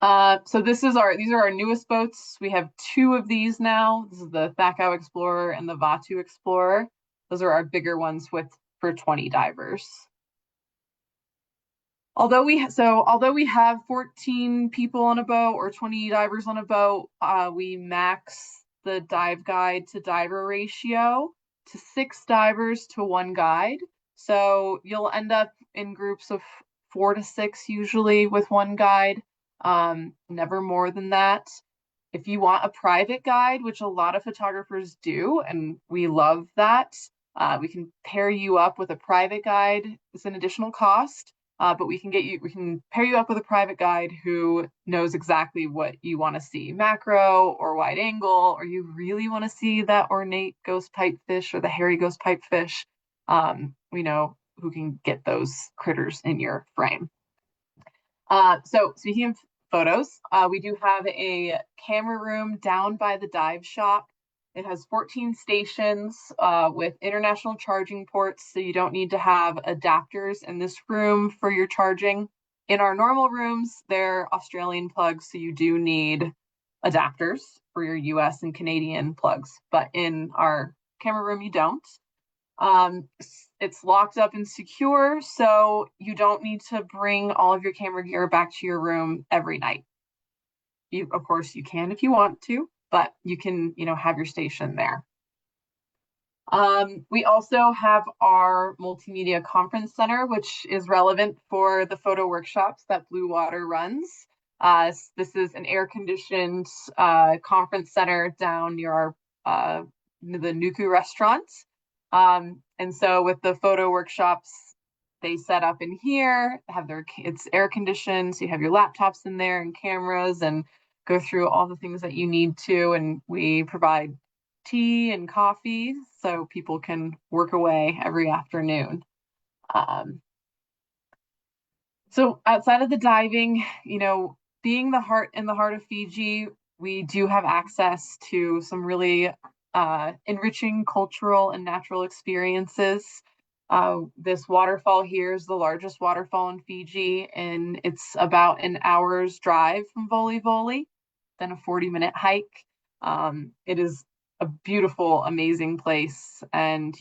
[SPEAKER 2] So these are our newest boats. We have 2 of these now. This is the Thakau Explorer and the Vatu Explorer. Those are our bigger ones for 20 divers. Although we have 14 people on a boat or 20 divers on a boat, we max the dive guide to diver ratio to 6 divers to 1 guide. So you'll end up in groups of 4 to 6 usually with 1 guide, never more than that. If you want a private guide, which a lot of photographers do, and we love that, we can pair you up with a private guide. It's an additional cost. But we can pair you up with a private guide who knows exactly what you want to see, macro or wide angle, or you really want to see that ornate ghost pipefish or the hairy ghost pipefish. We know who can get those critters in your frame. So speaking of photos, we do have a camera room down by the dive shop. It has 14 stations with international charging ports, so you don't need to have adapters in this room for your charging. In our normal rooms, they're Australian plugs, so you do need adapters. for your US and Canadian plugs, but in our camera room, you don't. It's locked up and secure, so you don't need to bring all of your camera gear back to your room every night. Of course, you can if you want to, but you can, have your station there. We also have our multimedia conference center, which is relevant for the photo workshops that Bligh Water runs. This is an air-conditioned conference center down near the Nuku restaurant. And so with the photo workshops, they set up in here, it's air-conditioned, so you have your laptops in there and cameras and go through all the things that you need to. And we provide tea and coffee so people can work away every afternoon. So outside of the diving, being in the heart of Fiji, we do have access to some really enriching cultural and natural experiences. This waterfall here is the largest waterfall in Fiji, and it's about an hour's drive from Volivoli, then a 40-minute hike. It is a beautiful, amazing place, and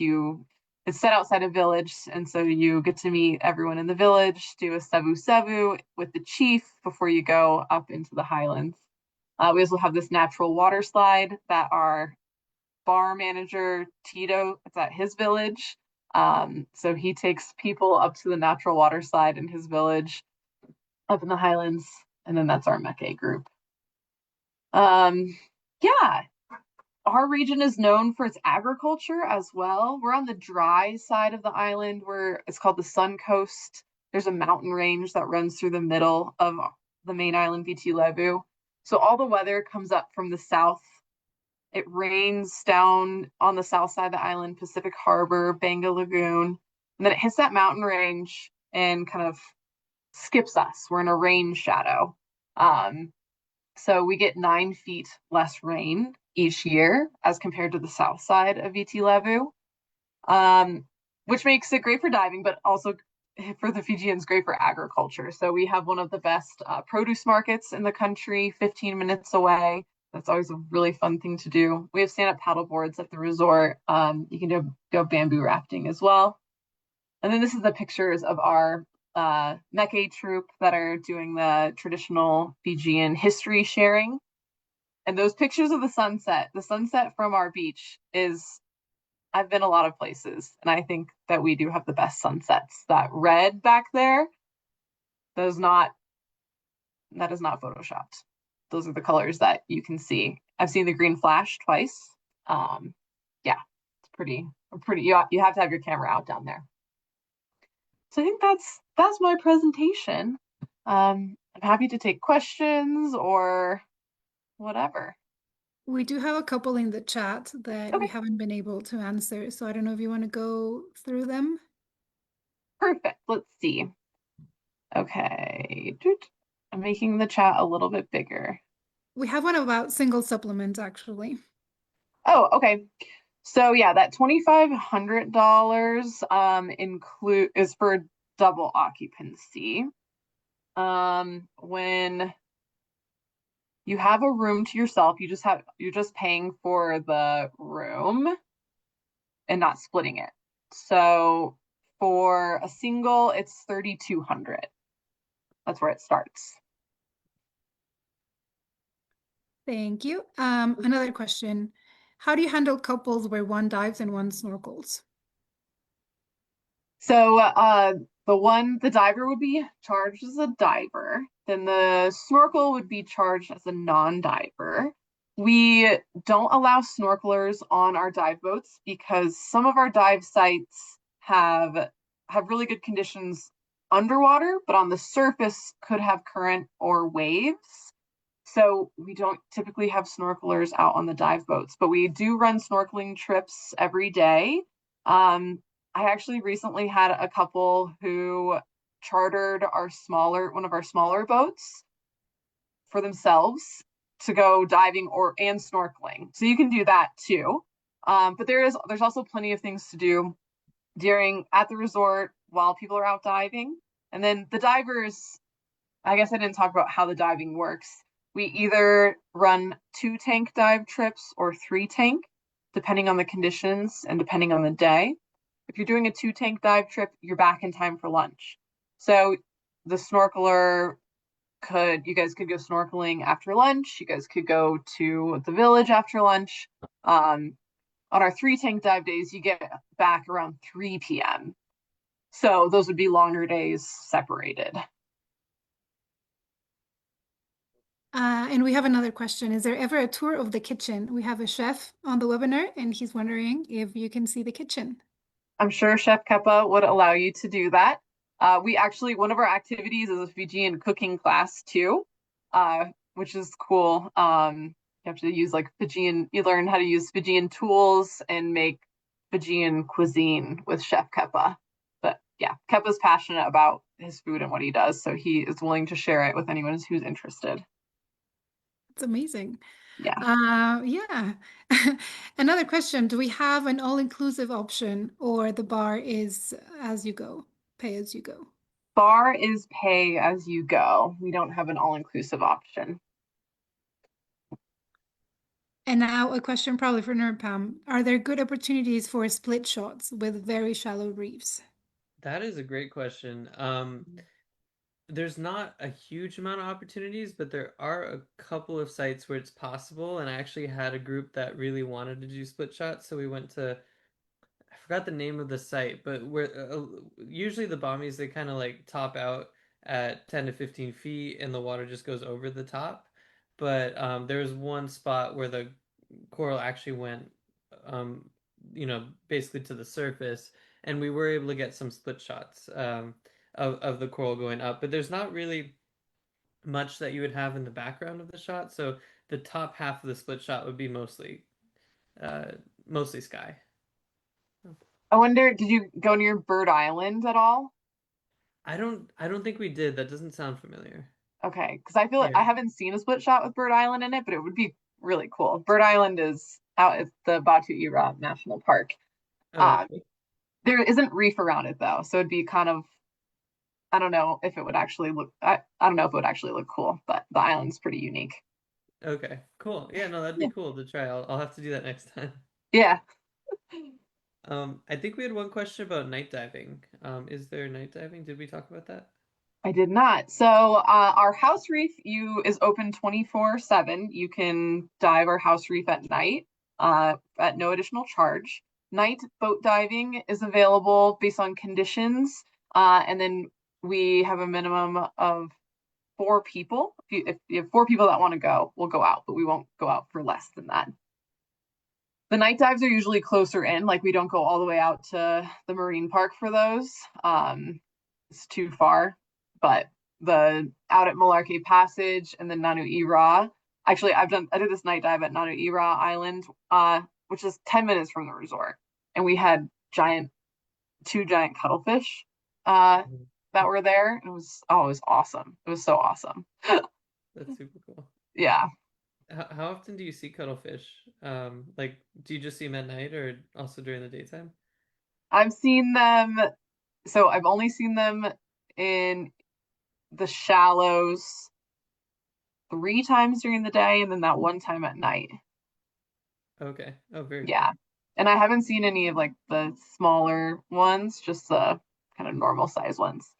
[SPEAKER 2] it's set outside a village, and so you get to meet everyone in the village, do a sevu sevu with the chief before you go up into the highlands. We also have this natural water slide that our bar manager, Tito, it's at his village. So he takes people up to the natural water slide in his village up in the highlands, and then that's our Meke group. Yeah, our region is known for its agriculture as well. We're on the dry side of the island where it's called the Sun Coast. There's a mountain range that runs through the middle of the main island, Viti Levu. So all the weather comes up from the south. It rains down on the south side of the island, Pacific Harbor, Banga Lagoon, and then it hits that mountain range and kind of skips us. We're in a rain shadow. So we get 9 feet less rain each year as compared to the south side of Viti Levu, which makes it great for diving, but also for the Fijians, great for agriculture. So we have one of the best produce markets in the country, 15 minutes away. That's always a really fun thing to do. We have stand-up paddle boards at the resort. You can go bamboo rafting as well. And then this is the pictures of our Meke troupe that are doing the traditional Fijian history sharing. And those pictures of the sunset from our beach I've been a lot of places, and I think that we do have the best sunsets. That red back there, that is not photoshopped. Those are the colors that you can see. I've seen the green flash twice. Yeah, it's pretty. You have to have your camera out down there. So I think that's my presentation. I'm happy to take questions or whatever.
[SPEAKER 3] We do have a couple in the chat that we
[SPEAKER 2] Okay,
[SPEAKER 3] haven't been able to answer, so I don't know if you want to go through them.
[SPEAKER 2] perfect. Let's see. Okay, I'm making the chat a little bit bigger.
[SPEAKER 3] We have one about single supplements, actually.
[SPEAKER 2] Oh, okay. So yeah, that $2,500 is for double occupancy. When you have a room to yourself, you're just paying for the room and not splitting it. So for a single, it's $3,200. That's where it starts.
[SPEAKER 3] Thank you. Another question. How do you handle couples where one dives and one snorkels?
[SPEAKER 2] So the diver would be charged as a diver. Then the snorkel would be charged as a non-diver. We don't allow snorkelers on our dive boats because some of our dive sites have really good conditions underwater, but on the surface could have current or waves. So we don't typically have snorkelers out on the dive boats, but we do run snorkeling trips every day. I actually recently had a couple who chartered one of our smaller boats for themselves to go diving and snorkeling. So you can do that too. But there's also plenty of things to do at the resort while people are out diving. And then the divers, I guess I didn't talk about how the diving works. We either run 2 tank dive trips or 3 tank, depending on the conditions and depending on the day. If you're doing a 2 tank dive trip, you're back in time for lunch. So the snorkeler you guys could go snorkeling after lunch. You guys could go to the village after lunch. On our 3 tank dive days, you get back around 3 p.m. So those would be longer days separated.
[SPEAKER 3] And we have another question. Is there ever a tour of the kitchen? We have a chef on the webinar, and he's wondering if you can see the kitchen.
[SPEAKER 2] I'm sure Chef Keppa would allow you to do that. We actually, one of our activities is a Fijian cooking class too, which is cool. You have to use like you learn how to use Fijian tools and make Fijian cuisine with Chef Keppa. But yeah, Keppa's passionate about his food and what he does, so he is willing to share it with anyone who's interested.
[SPEAKER 3] It's amazing.
[SPEAKER 2] Yeah.
[SPEAKER 3] Yeah. Another question. Do we have an all-inclusive option or the bar is as you go, pay as you go?
[SPEAKER 2] Bar is pay as you go. We don't have an all-inclusive option.
[SPEAKER 3] And now a question probably for Nerdpam. Are there good opportunities for split shots with very shallow reefs?
[SPEAKER 1] That is a great question. There's not a huge amount of opportunities, but there are a couple of sites where it's possible. And I actually had a group that really wanted to do split shots, so we went to, I forgot the name of the site, but where usually the bombies they kind of like top out at 10 to 15 feet, and the water just goes over the top. But there was one spot where the coral actually went, um, basically to the surface, and we were able to get some split shots of the coral going up. But there's not really much that you would have in the background of the shot, so the top half of the split shot would be uh, mostly sky.
[SPEAKER 2] I wonder, did you go near Bird Island at all?
[SPEAKER 1] I don't think we did. That doesn't sound familiar.
[SPEAKER 2] Okay, because I feel like I
[SPEAKER 1] Yeah.
[SPEAKER 2] haven't seen a split shot with Bird Island in it, but it would be really cool. Bird Island is out at the Batu Ira National Park.
[SPEAKER 1] Oh,
[SPEAKER 2] Um,
[SPEAKER 1] okay.
[SPEAKER 2] there isn't reef around it though, so it'd be kind of I don't know if it would actually look I don't know if it would actually look cool, but the island's pretty unique.
[SPEAKER 1] Okay. Cool. Yeah, no, that'd be
[SPEAKER 2] Yeah.
[SPEAKER 1] cool to try. I'll have to do that next time.
[SPEAKER 2] Yeah,
[SPEAKER 1] I think we had one question about night diving. Is there night diving? Did we talk about that?
[SPEAKER 2] I did not. So our house reef you is open 24/7. You can dive our house reef at night at no additional charge. Night boat diving is available based on conditions, and then we have a minimum of 4 people. If you have 4 people that want to go, we'll go out, but we won't go out for less than that. The night dives are usually closer in, like we don't go all the way out to the marine park for those. It's too far. But the out at Malarkey Passage and then Nanu Ira. Actually, I did this night dive at Nanu Ira Island, which is 10 minutes from the resort. And we had 2 giant cuttlefish
[SPEAKER 1] Mhm.
[SPEAKER 2] that were there. It was awesome. It was so awesome.
[SPEAKER 1] That's super cool.
[SPEAKER 2] Yeah.
[SPEAKER 1] How often do you see cuttlefish? Like, do you just see them at night or also during the daytime?
[SPEAKER 2] I've seen them, so I've only seen them in the shallows 3 times during the day and then that one time at night.
[SPEAKER 1] Okay. Oh, very
[SPEAKER 2] Yeah.
[SPEAKER 1] cool.
[SPEAKER 2] And I haven't seen any of like the smaller ones, just the kind of normal size ones.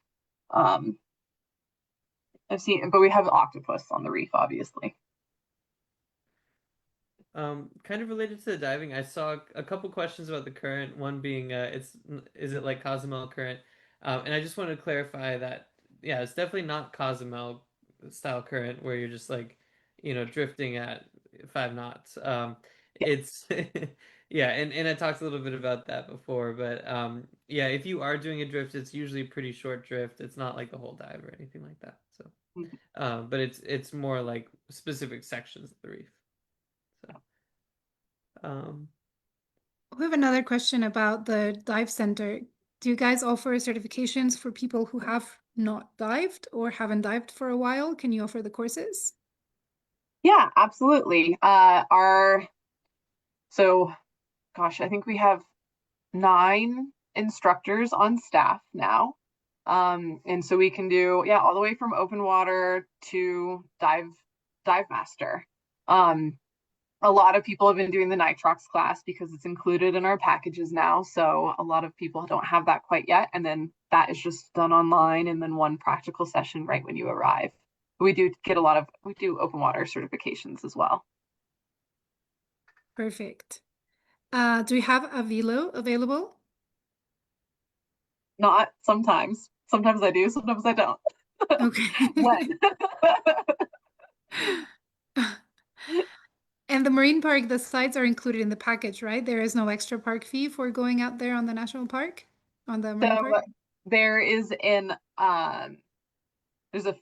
[SPEAKER 2] Um, but we have octopus on the reef, obviously.
[SPEAKER 1] Kind of related to the diving, I saw a couple questions about the current. One being, is it like Cozumel current? And I just wanted to clarify that, yeah, it's definitely not Cozumel style current where you're just like, drifting at 5 knots.
[SPEAKER 2] Yeah.
[SPEAKER 1] It's yeah, and I talked a little bit about that before, but yeah, if you are doing a drift, it's usually a pretty short drift. It's not like the whole dive or anything like that. So,
[SPEAKER 2] Mhm.
[SPEAKER 1] but it's more like specific sections of the reef. So. Um,
[SPEAKER 3] We have another question about the dive center. Do you guys offer certifications for people who have not dived or haven't dived for a while? Can you offer the courses?
[SPEAKER 2] Yeah, absolutely. So gosh, I think we have 9 instructors on staff now. And so we can do, yeah, all the way from open water to dive dive master. A lot of people have been doing the nitrox class because it's included in our packages now. So a lot of people don't have that quite yet. And then that is just done online and then one practical session right when you arrive. We do open water certifications as well.
[SPEAKER 3] Perfect. Do we have a velo available?
[SPEAKER 2] Not sometimes. Sometimes I do, sometimes I don't.
[SPEAKER 3] Okay.
[SPEAKER 2] When?
[SPEAKER 3] And the marine park, the sites are included in the package, right? There is no extra park fee for going out there on the national park, on the marine
[SPEAKER 2] So
[SPEAKER 3] park?
[SPEAKER 2] there is there's a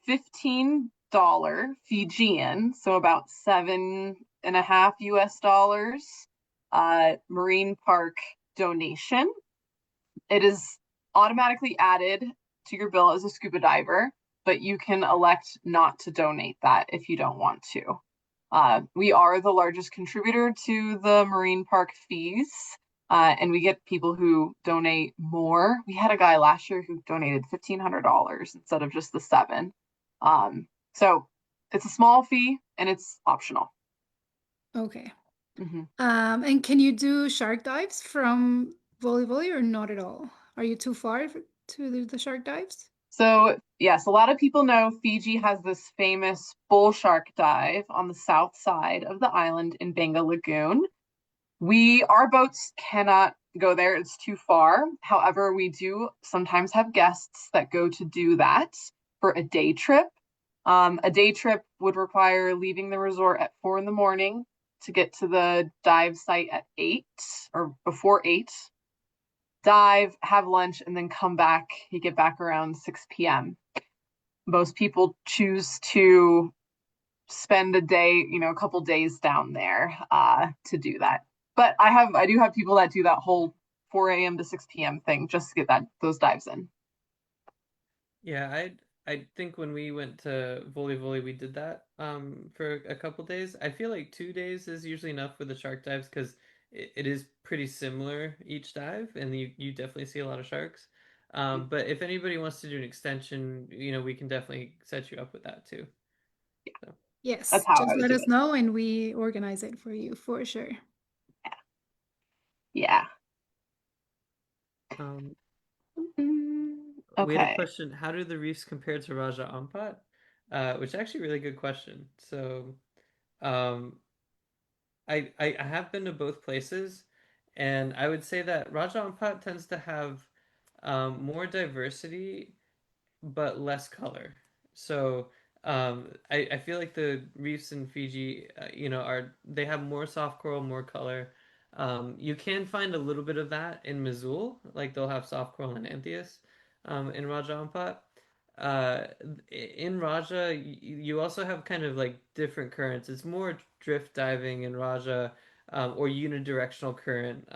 [SPEAKER 2] $15 Fijian, so about 7.5 US dollars, marine park donation. It is automatically added to your bill as a scuba diver, but you can elect not to donate that if you don't want to. We are the largest contributor to the marine park fees, and we get people who donate more. We had a guy last year who donated $1,500 instead of just the seven. So it's a small fee and it's optional.
[SPEAKER 3] Okay.
[SPEAKER 2] Mhm.
[SPEAKER 3] And can you do shark dives from Volivoli or not at all? Are you too far to do the shark dives?
[SPEAKER 2] So, yes, a lot of people know Fiji has this famous bull shark dive on the south side of the island in Benga Lagoon. Our boats cannot go there, it's too far. However, we do sometimes have guests that go to do that for a day trip. A day trip would require leaving the resort at 4 in the morning to get to the dive site at 8 or before 8, dive, have lunch, and then come back. You get back around 6 p.m. Most people choose to spend a day, a couple days down there to do that. But I do have people that do that whole 4 a.m. to 6 p.m. thing just to get those dives in.
[SPEAKER 1] Yeah, I think when we went to Volivoli, we did that for a couple days. I feel like 2 days is usually enough for the shark dives because it is pretty similar each dive, and you definitely see a lot of sharks. But if anybody wants to do an extension, we can definitely set you up with that too. So,
[SPEAKER 2] That's
[SPEAKER 3] Yes,
[SPEAKER 2] how I
[SPEAKER 3] just
[SPEAKER 2] would
[SPEAKER 3] let
[SPEAKER 2] do
[SPEAKER 3] us
[SPEAKER 2] it.
[SPEAKER 3] know and we organize it for you for sure.
[SPEAKER 2] Yeah.
[SPEAKER 1] um, we had a
[SPEAKER 2] Okay.
[SPEAKER 1] question: how do the reefs compare to Raja Ampat? Which is actually a really good question. So, um, I have been to both places, and I would say that Raja Ampat tends to have more diversity but less color. So I feel like the reefs in Fiji, they have more soft coral, more color. You can find a little bit of that in Missoula, like they'll have soft coral and Anthias in Raja Ampat. Uh, in Raja, you also have kind of like different currents. It's more drift diving in Raja, or unidirectional current.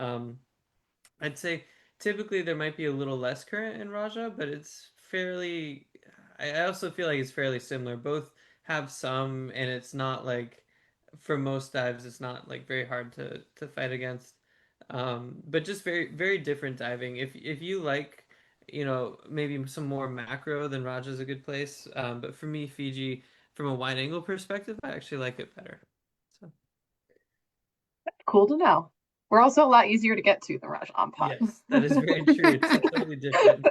[SPEAKER 1] I'd say typically there might be a little less current in Raja, but it's fairly. I also feel like it's fairly similar. Both have some, and it's not like for most dives, it's not like very hard to fight against. But just very very different diving. If you like, maybe some more macro, then Raja's a good place. But for me, Fiji, from a wide angle perspective, I actually like it better. So
[SPEAKER 2] Cool to know. We're also a lot easier to get to than Raj Ampat.
[SPEAKER 1] yes, that is very true. It's totally different.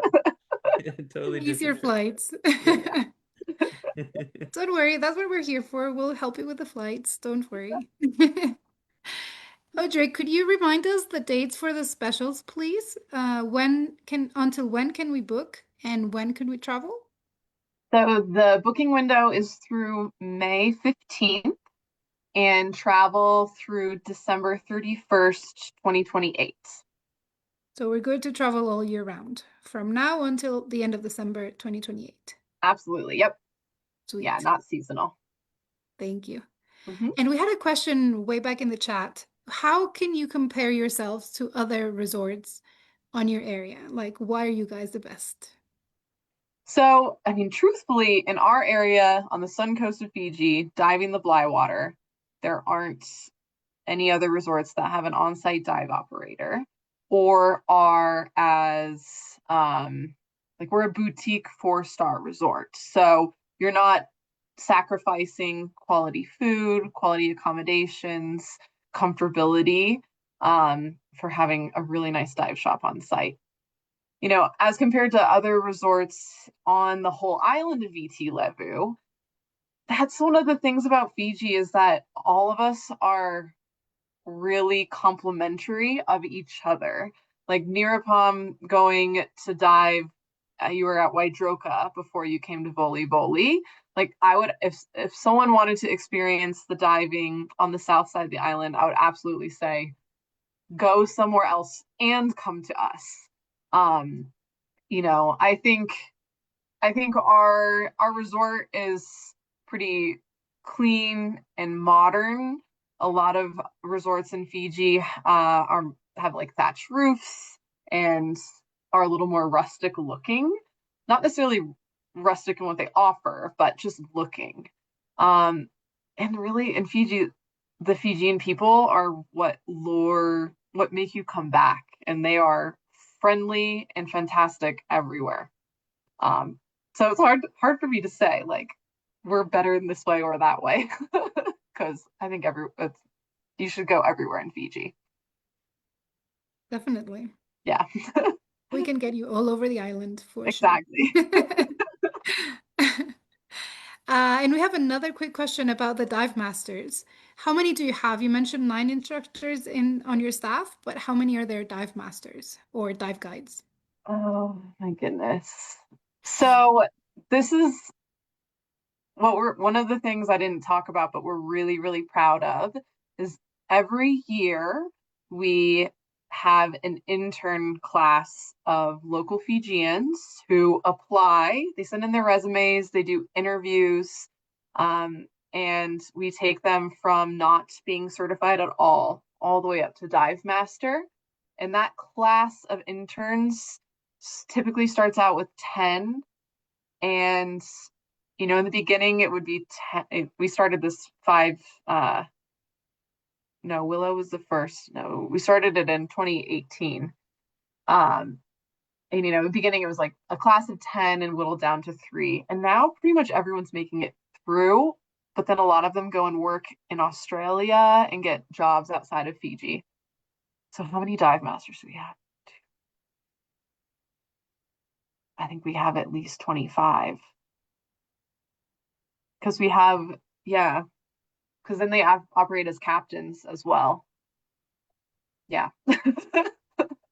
[SPEAKER 1] Totally
[SPEAKER 3] Easier
[SPEAKER 1] different trip.
[SPEAKER 3] flights.
[SPEAKER 1] Yeah.
[SPEAKER 3] Don't worry, that's what we're here for. We'll help you with the flights. Don't worry. Oh, Drake, could you remind us the dates for the specials, please? Until when can we book and when can we travel?
[SPEAKER 2] So the booking window is through May 15th and travel through December 31st, 2028.
[SPEAKER 3] So we're good to travel all year round from now until the end of December 2028.
[SPEAKER 2] Absolutely. Yep. Yeah,
[SPEAKER 3] Sweet.
[SPEAKER 2] not seasonal.
[SPEAKER 3] Thank you.
[SPEAKER 2] Mhm.
[SPEAKER 3] And we had a question way back in the chat. How can you compare yourselves to other resorts on your area? Like, why are you guys the best?
[SPEAKER 2] So, I mean, truthfully, in our area on the sun coast of Fiji, diving the Bligh Water, there aren't any other resorts that have an on-site dive operator or are as like we're a boutique 4-star resort. So you're not sacrificing quality food, quality accommodations, comfortability, for having a really nice dive shop on site. You know, as compared to other resorts on the whole island of Viti Levu, that's one of the things about Fiji is that all of us are really complimentary of each other. Like Nirupam going to dive, you were at Waidroka before you came to Volivoli. Like I would, if someone wanted to experience the diving on the south side of the island, I would absolutely say go somewhere else and come to us. Um, you know, I think our resort is pretty clean and modern. A lot of resorts in Fiji are have like thatched roofs and are a little more rustic looking. Not necessarily rustic in what they offer, but just looking. Um, and really in Fiji, the Fijian people are what make you come back, and they are friendly and fantastic everywhere. Um, so it's hard for me to say like we're better in this way or that way because I think you should go everywhere in Fiji.
[SPEAKER 3] Definitely.
[SPEAKER 2] Yeah,
[SPEAKER 3] We can get you all over the island for sure.
[SPEAKER 2] exactly.
[SPEAKER 3] And we have another quick question about the dive masters. How many do you have? You mentioned 9 instructors in on your staff, but how many are there dive masters or dive guides?
[SPEAKER 2] Oh my goodness. So this is what we're one of the things I didn't talk about, but we're really, really proud of is every year we have an intern class of local Fijians who apply. They send in their resumes, they do interviews, and we take them from not being certified at all the way up to dive master. And that class of interns typically starts out with 10, and you know, in the beginning it would be 10. We started this five, no, Willow was the first. No, we started it in 2018. Um, and you know, in the beginning it was like a class of 10 and whittled down to 3. And now pretty much everyone's making it through, but then a lot of them go and work in Australia and get jobs outside of Fiji. So how many dive masters do we have? I think we have at least 25. Because we have, yeah, because then they operate as captains as well. Yeah.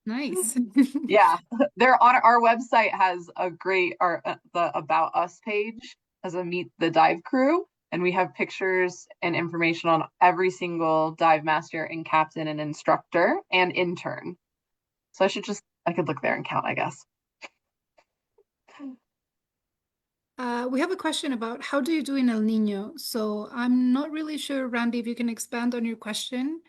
[SPEAKER 3] Nice.
[SPEAKER 2] Yeah. They're on our website has a great the about us page as a meet the dive crew, and we have pictures and information on every single dive master and captain and instructor and intern. So I could look there and count, I guess.
[SPEAKER 3] We have a question about how do you do in El Nino? So I'm not really sure, Randy, if you can expand on your question,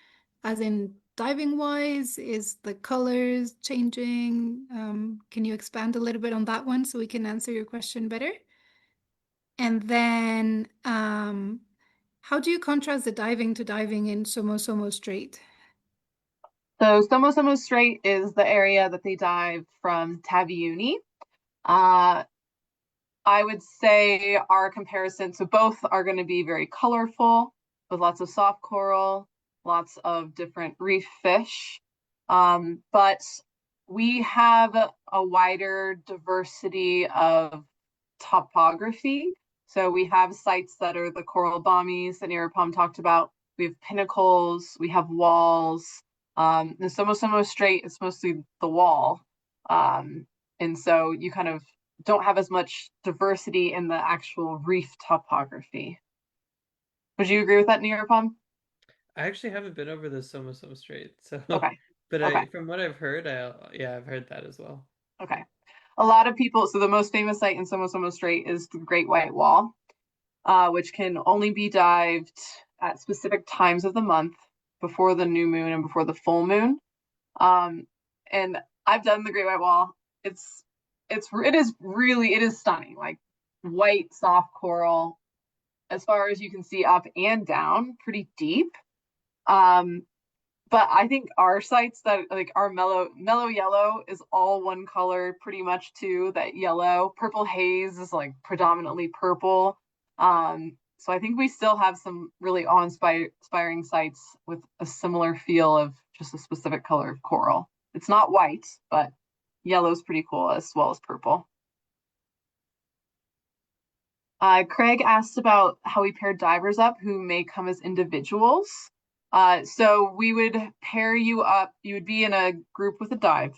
[SPEAKER 3] as in diving wise, is the colors changing? Can you expand a little bit on that one so we can answer your question better? And then, how do you contrast the diving to diving in Somo Somo Strait?
[SPEAKER 2] So Somo Somo Strait is the area that they dive from Taviuni. Uh, I would say our comparison, so both are going to be very colorful with lots of soft coral, lots of different reef fish. But we have a wider diversity of topography. So we have sites that are the coral bommies that Nirupam talked about. We have pinnacles, we have walls. The Somo Somo Strait is mostly the wall. And so you kind of don't have as much diversity in the actual reef topography. Would you agree with that, Nirupam?
[SPEAKER 1] I actually haven't been over the Somo Strait, so
[SPEAKER 2] Okay.
[SPEAKER 1] but
[SPEAKER 2] Okay.
[SPEAKER 1] from what I've heard, yeah, I've heard that as well.
[SPEAKER 2] Okay. A lot of people, so the most famous site in Somo Somo Strait is the Great White Wall, which can only be dived at specific times of the month before the new moon and before the full moon. And I've done the Great White Wall. It is stunning, like white soft coral as far as you can see up and down, pretty deep. But I think our sites that like our mellow yellow is all one color pretty much too. That yellow, purple haze is like predominantly purple. So I think we still have some really awe-inspiring sites with a similar feel of just a specific color of coral. It's not white, but yellow's pretty cool as well as purple. Craig asked about how we pair divers up who may come as individuals. So we would pair you up. You would be in a group with a dive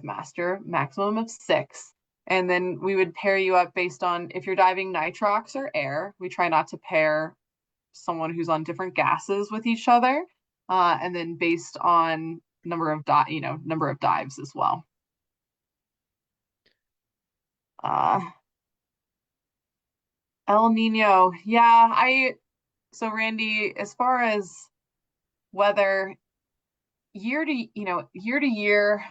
[SPEAKER 2] master, maximum of 6. And then we would pair you up based on if you're diving nitrox or air. We try not to pair someone who's on different gases with each other. And then based on number of dives as well. Uh, El Nino. Yeah, so Randy, as far as weather, year to year,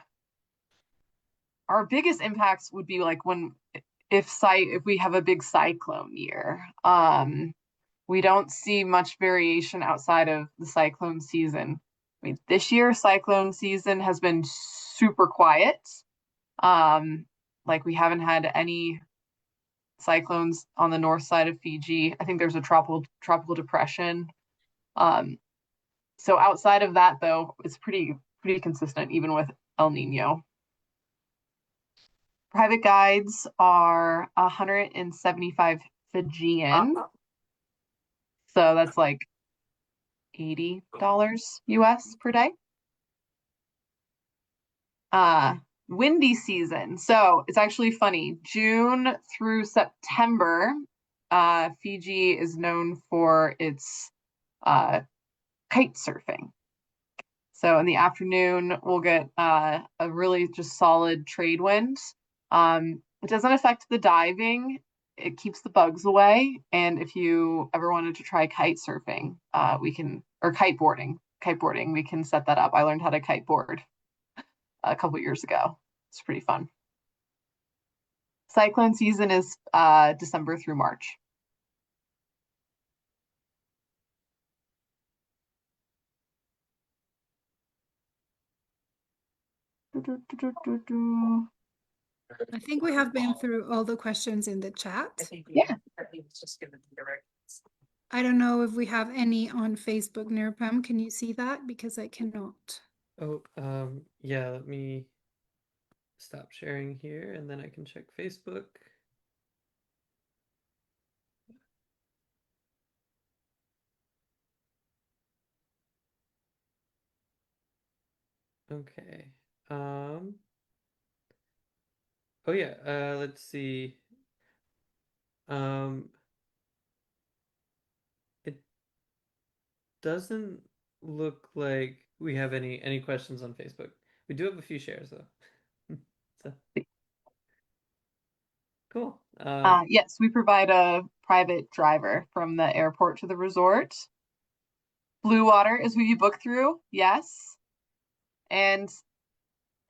[SPEAKER 2] our biggest impacts would be like if we have a big cyclone year. We don't see much variation outside of the cyclone season. I mean, this year cyclone season has been super quiet. Like we haven't had any cyclones on the north side of Fiji. I think there's a tropical depression. So outside of that, though, it's pretty consistent, even with El Nino. Private guides are 175 Fijian. So that's like $80 US per day. Windy season. So it's actually funny. June through September, Fiji is known for its kite surfing. So in the afternoon, we'll get a really just solid trade wind. It doesn't affect the diving. It keeps the bugs away. And if you ever wanted to try kite surfing, or kiteboarding, we can set that up. I learned how to kiteboard a couple years ago. It's pretty fun. Cyclone season is December through March.
[SPEAKER 3] I think we have been through all the questions in the chat.
[SPEAKER 2] Yeah.
[SPEAKER 3] I don't know if we have any on Facebook, Nirpam. Can you see that? Because I cannot.
[SPEAKER 1] Oh, yeah, let me stop sharing here and then I can check Facebook. Okay. Oh yeah, let's see. Um, it doesn't look like we have any questions on Facebook. We do have a few shares though. So cool.
[SPEAKER 2] Yes, we provide a private driver from the airport to the resort. Bligh Water is who you book through. Yes. And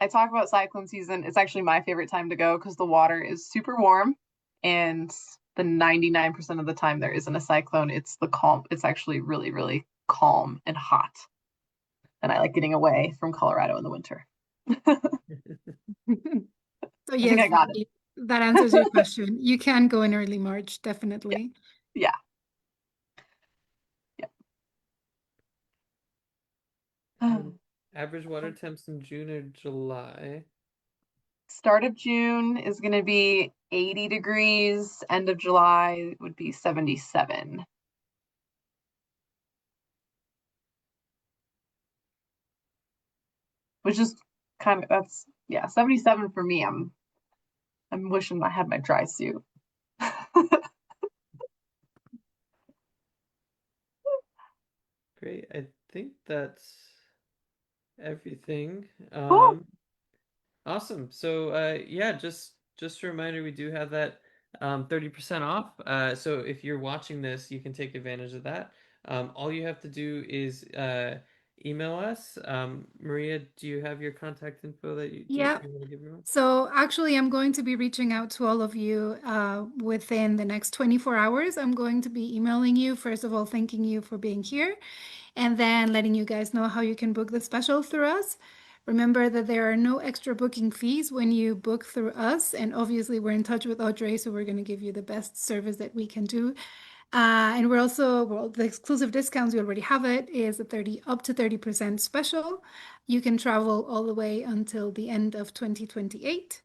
[SPEAKER 2] I talk about cyclone season. It's actually my favorite time to go because the water is super warm and the 99% of the time there isn't a cyclone. It's actually really, really calm and hot. And I like getting away from Colorado in the winter.
[SPEAKER 3] So
[SPEAKER 2] I think
[SPEAKER 3] yes,
[SPEAKER 2] I got it.
[SPEAKER 3] that answers your question. You can go in early March, definitely.
[SPEAKER 2] Yeah.
[SPEAKER 1] Average water temps in June or July.
[SPEAKER 2] Start of June is going to be 80 degrees. End of July would be 77. Which is that's 77 for me. I'm wishing I had my dry suit.
[SPEAKER 1] Great. I think that's everything.
[SPEAKER 2] Cool.
[SPEAKER 1] Awesome. So yeah, just a reminder, we do have that 30% off. So if you're watching this, you can take advantage of that. All you have to do is email us. Maria, do you have your contact info that you
[SPEAKER 3] Yeah.
[SPEAKER 1] want to give everyone?
[SPEAKER 3] So actually, I'm going to be reaching out to all of you within the next 24 hours. I'm going to be emailing you, first of all, thanking you for being here, and then letting you guys know how you can book the special through us. Remember that there are no extra booking fees when you book through us. And obviously, we're in touch with Audrey, so we're going to give you the best service that we can do. And we're also, well, the exclusive discounts, we already have it, is a 30 up to 30% special. You can travel all the way until the end of 2028.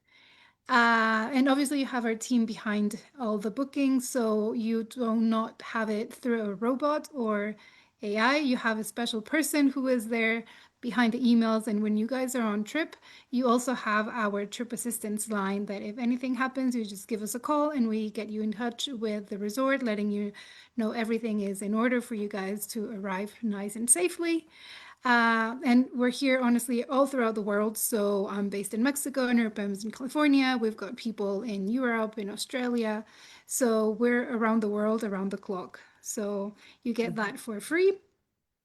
[SPEAKER 3] And obviously, you have our team behind all the bookings, so you do not have it through a robot or AI. You have a special person who is there behind the emails. And when you guys are on trip, you also have our trip assistance line that if anything happens, you just give us a call and we get you in touch with the resort, letting you know everything is in order for you guys to arrive nice and safely. And we're here, honestly, all throughout the world. So I'm based in Mexico, and Urban's in California. We've got people in Europe, in Australia. So we're around the world, around the clock. So you get
[SPEAKER 1] Mhm.
[SPEAKER 3] that for free.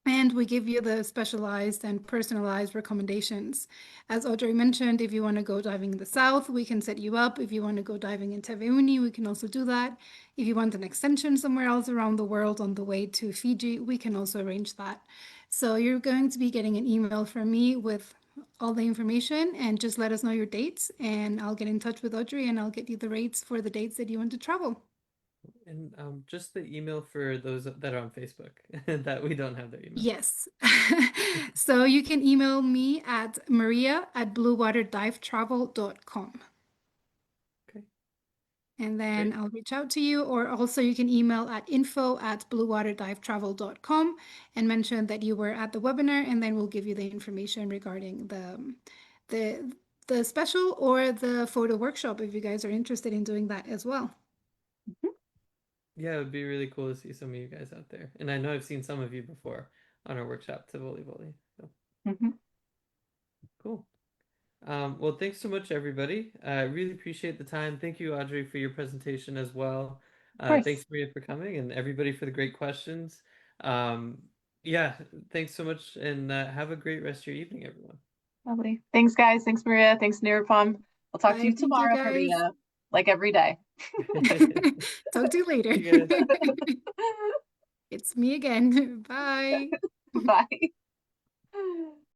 [SPEAKER 3] And we give you the specialized and personalized recommendations. As Audrey mentioned, if you want to go diving in the south, we can set you up. If you want to go diving in Teveuni, we can also do that. If you want an extension somewhere else around the world on the way to Fiji, we can also arrange that. So you're going to be getting an email from me with all the information, and just let us know your dates and I'll get in touch with Audrey and I'll get you the rates for the dates that you want to travel.
[SPEAKER 1] And just the email for those that are on Facebook that we don't have their email.
[SPEAKER 3] Yes. So you can email me at maria@bluewaterdivetravel.com.
[SPEAKER 1] Okay,
[SPEAKER 3] And then
[SPEAKER 1] great.
[SPEAKER 3] I'll reach out to you, or also you can email at info@bluewaterdivetravel.com and mention that you were at the webinar, and then we'll give you the information regarding the the special or the photo workshop if you guys are interested in doing that as well.
[SPEAKER 1] Yeah, it would be really cool to see some of you guys out there. And I know I've seen some of you before on our workshop to Volivoli. So
[SPEAKER 2] Mhm.
[SPEAKER 1] cool. Well, thanks so much, everybody. I really appreciate the time. Thank you, Audrey, for your presentation as well.
[SPEAKER 2] Of course.
[SPEAKER 1] Thanks, Maria, for coming, and everybody for the great questions. Um, yeah, thanks so much, and have a great rest of your evening, everyone.
[SPEAKER 2] Lovely. Thanks, guys. Thanks, Maria. Thanks, Nirupam. We'll talk to
[SPEAKER 3] Bye.
[SPEAKER 2] you
[SPEAKER 3] Thank you,
[SPEAKER 2] tomorrow,
[SPEAKER 3] guys.
[SPEAKER 2] Maria, like every day.
[SPEAKER 3] Talk to you later.
[SPEAKER 1] See you guys.
[SPEAKER 3] It's me again. Bye.
[SPEAKER 2] Bye.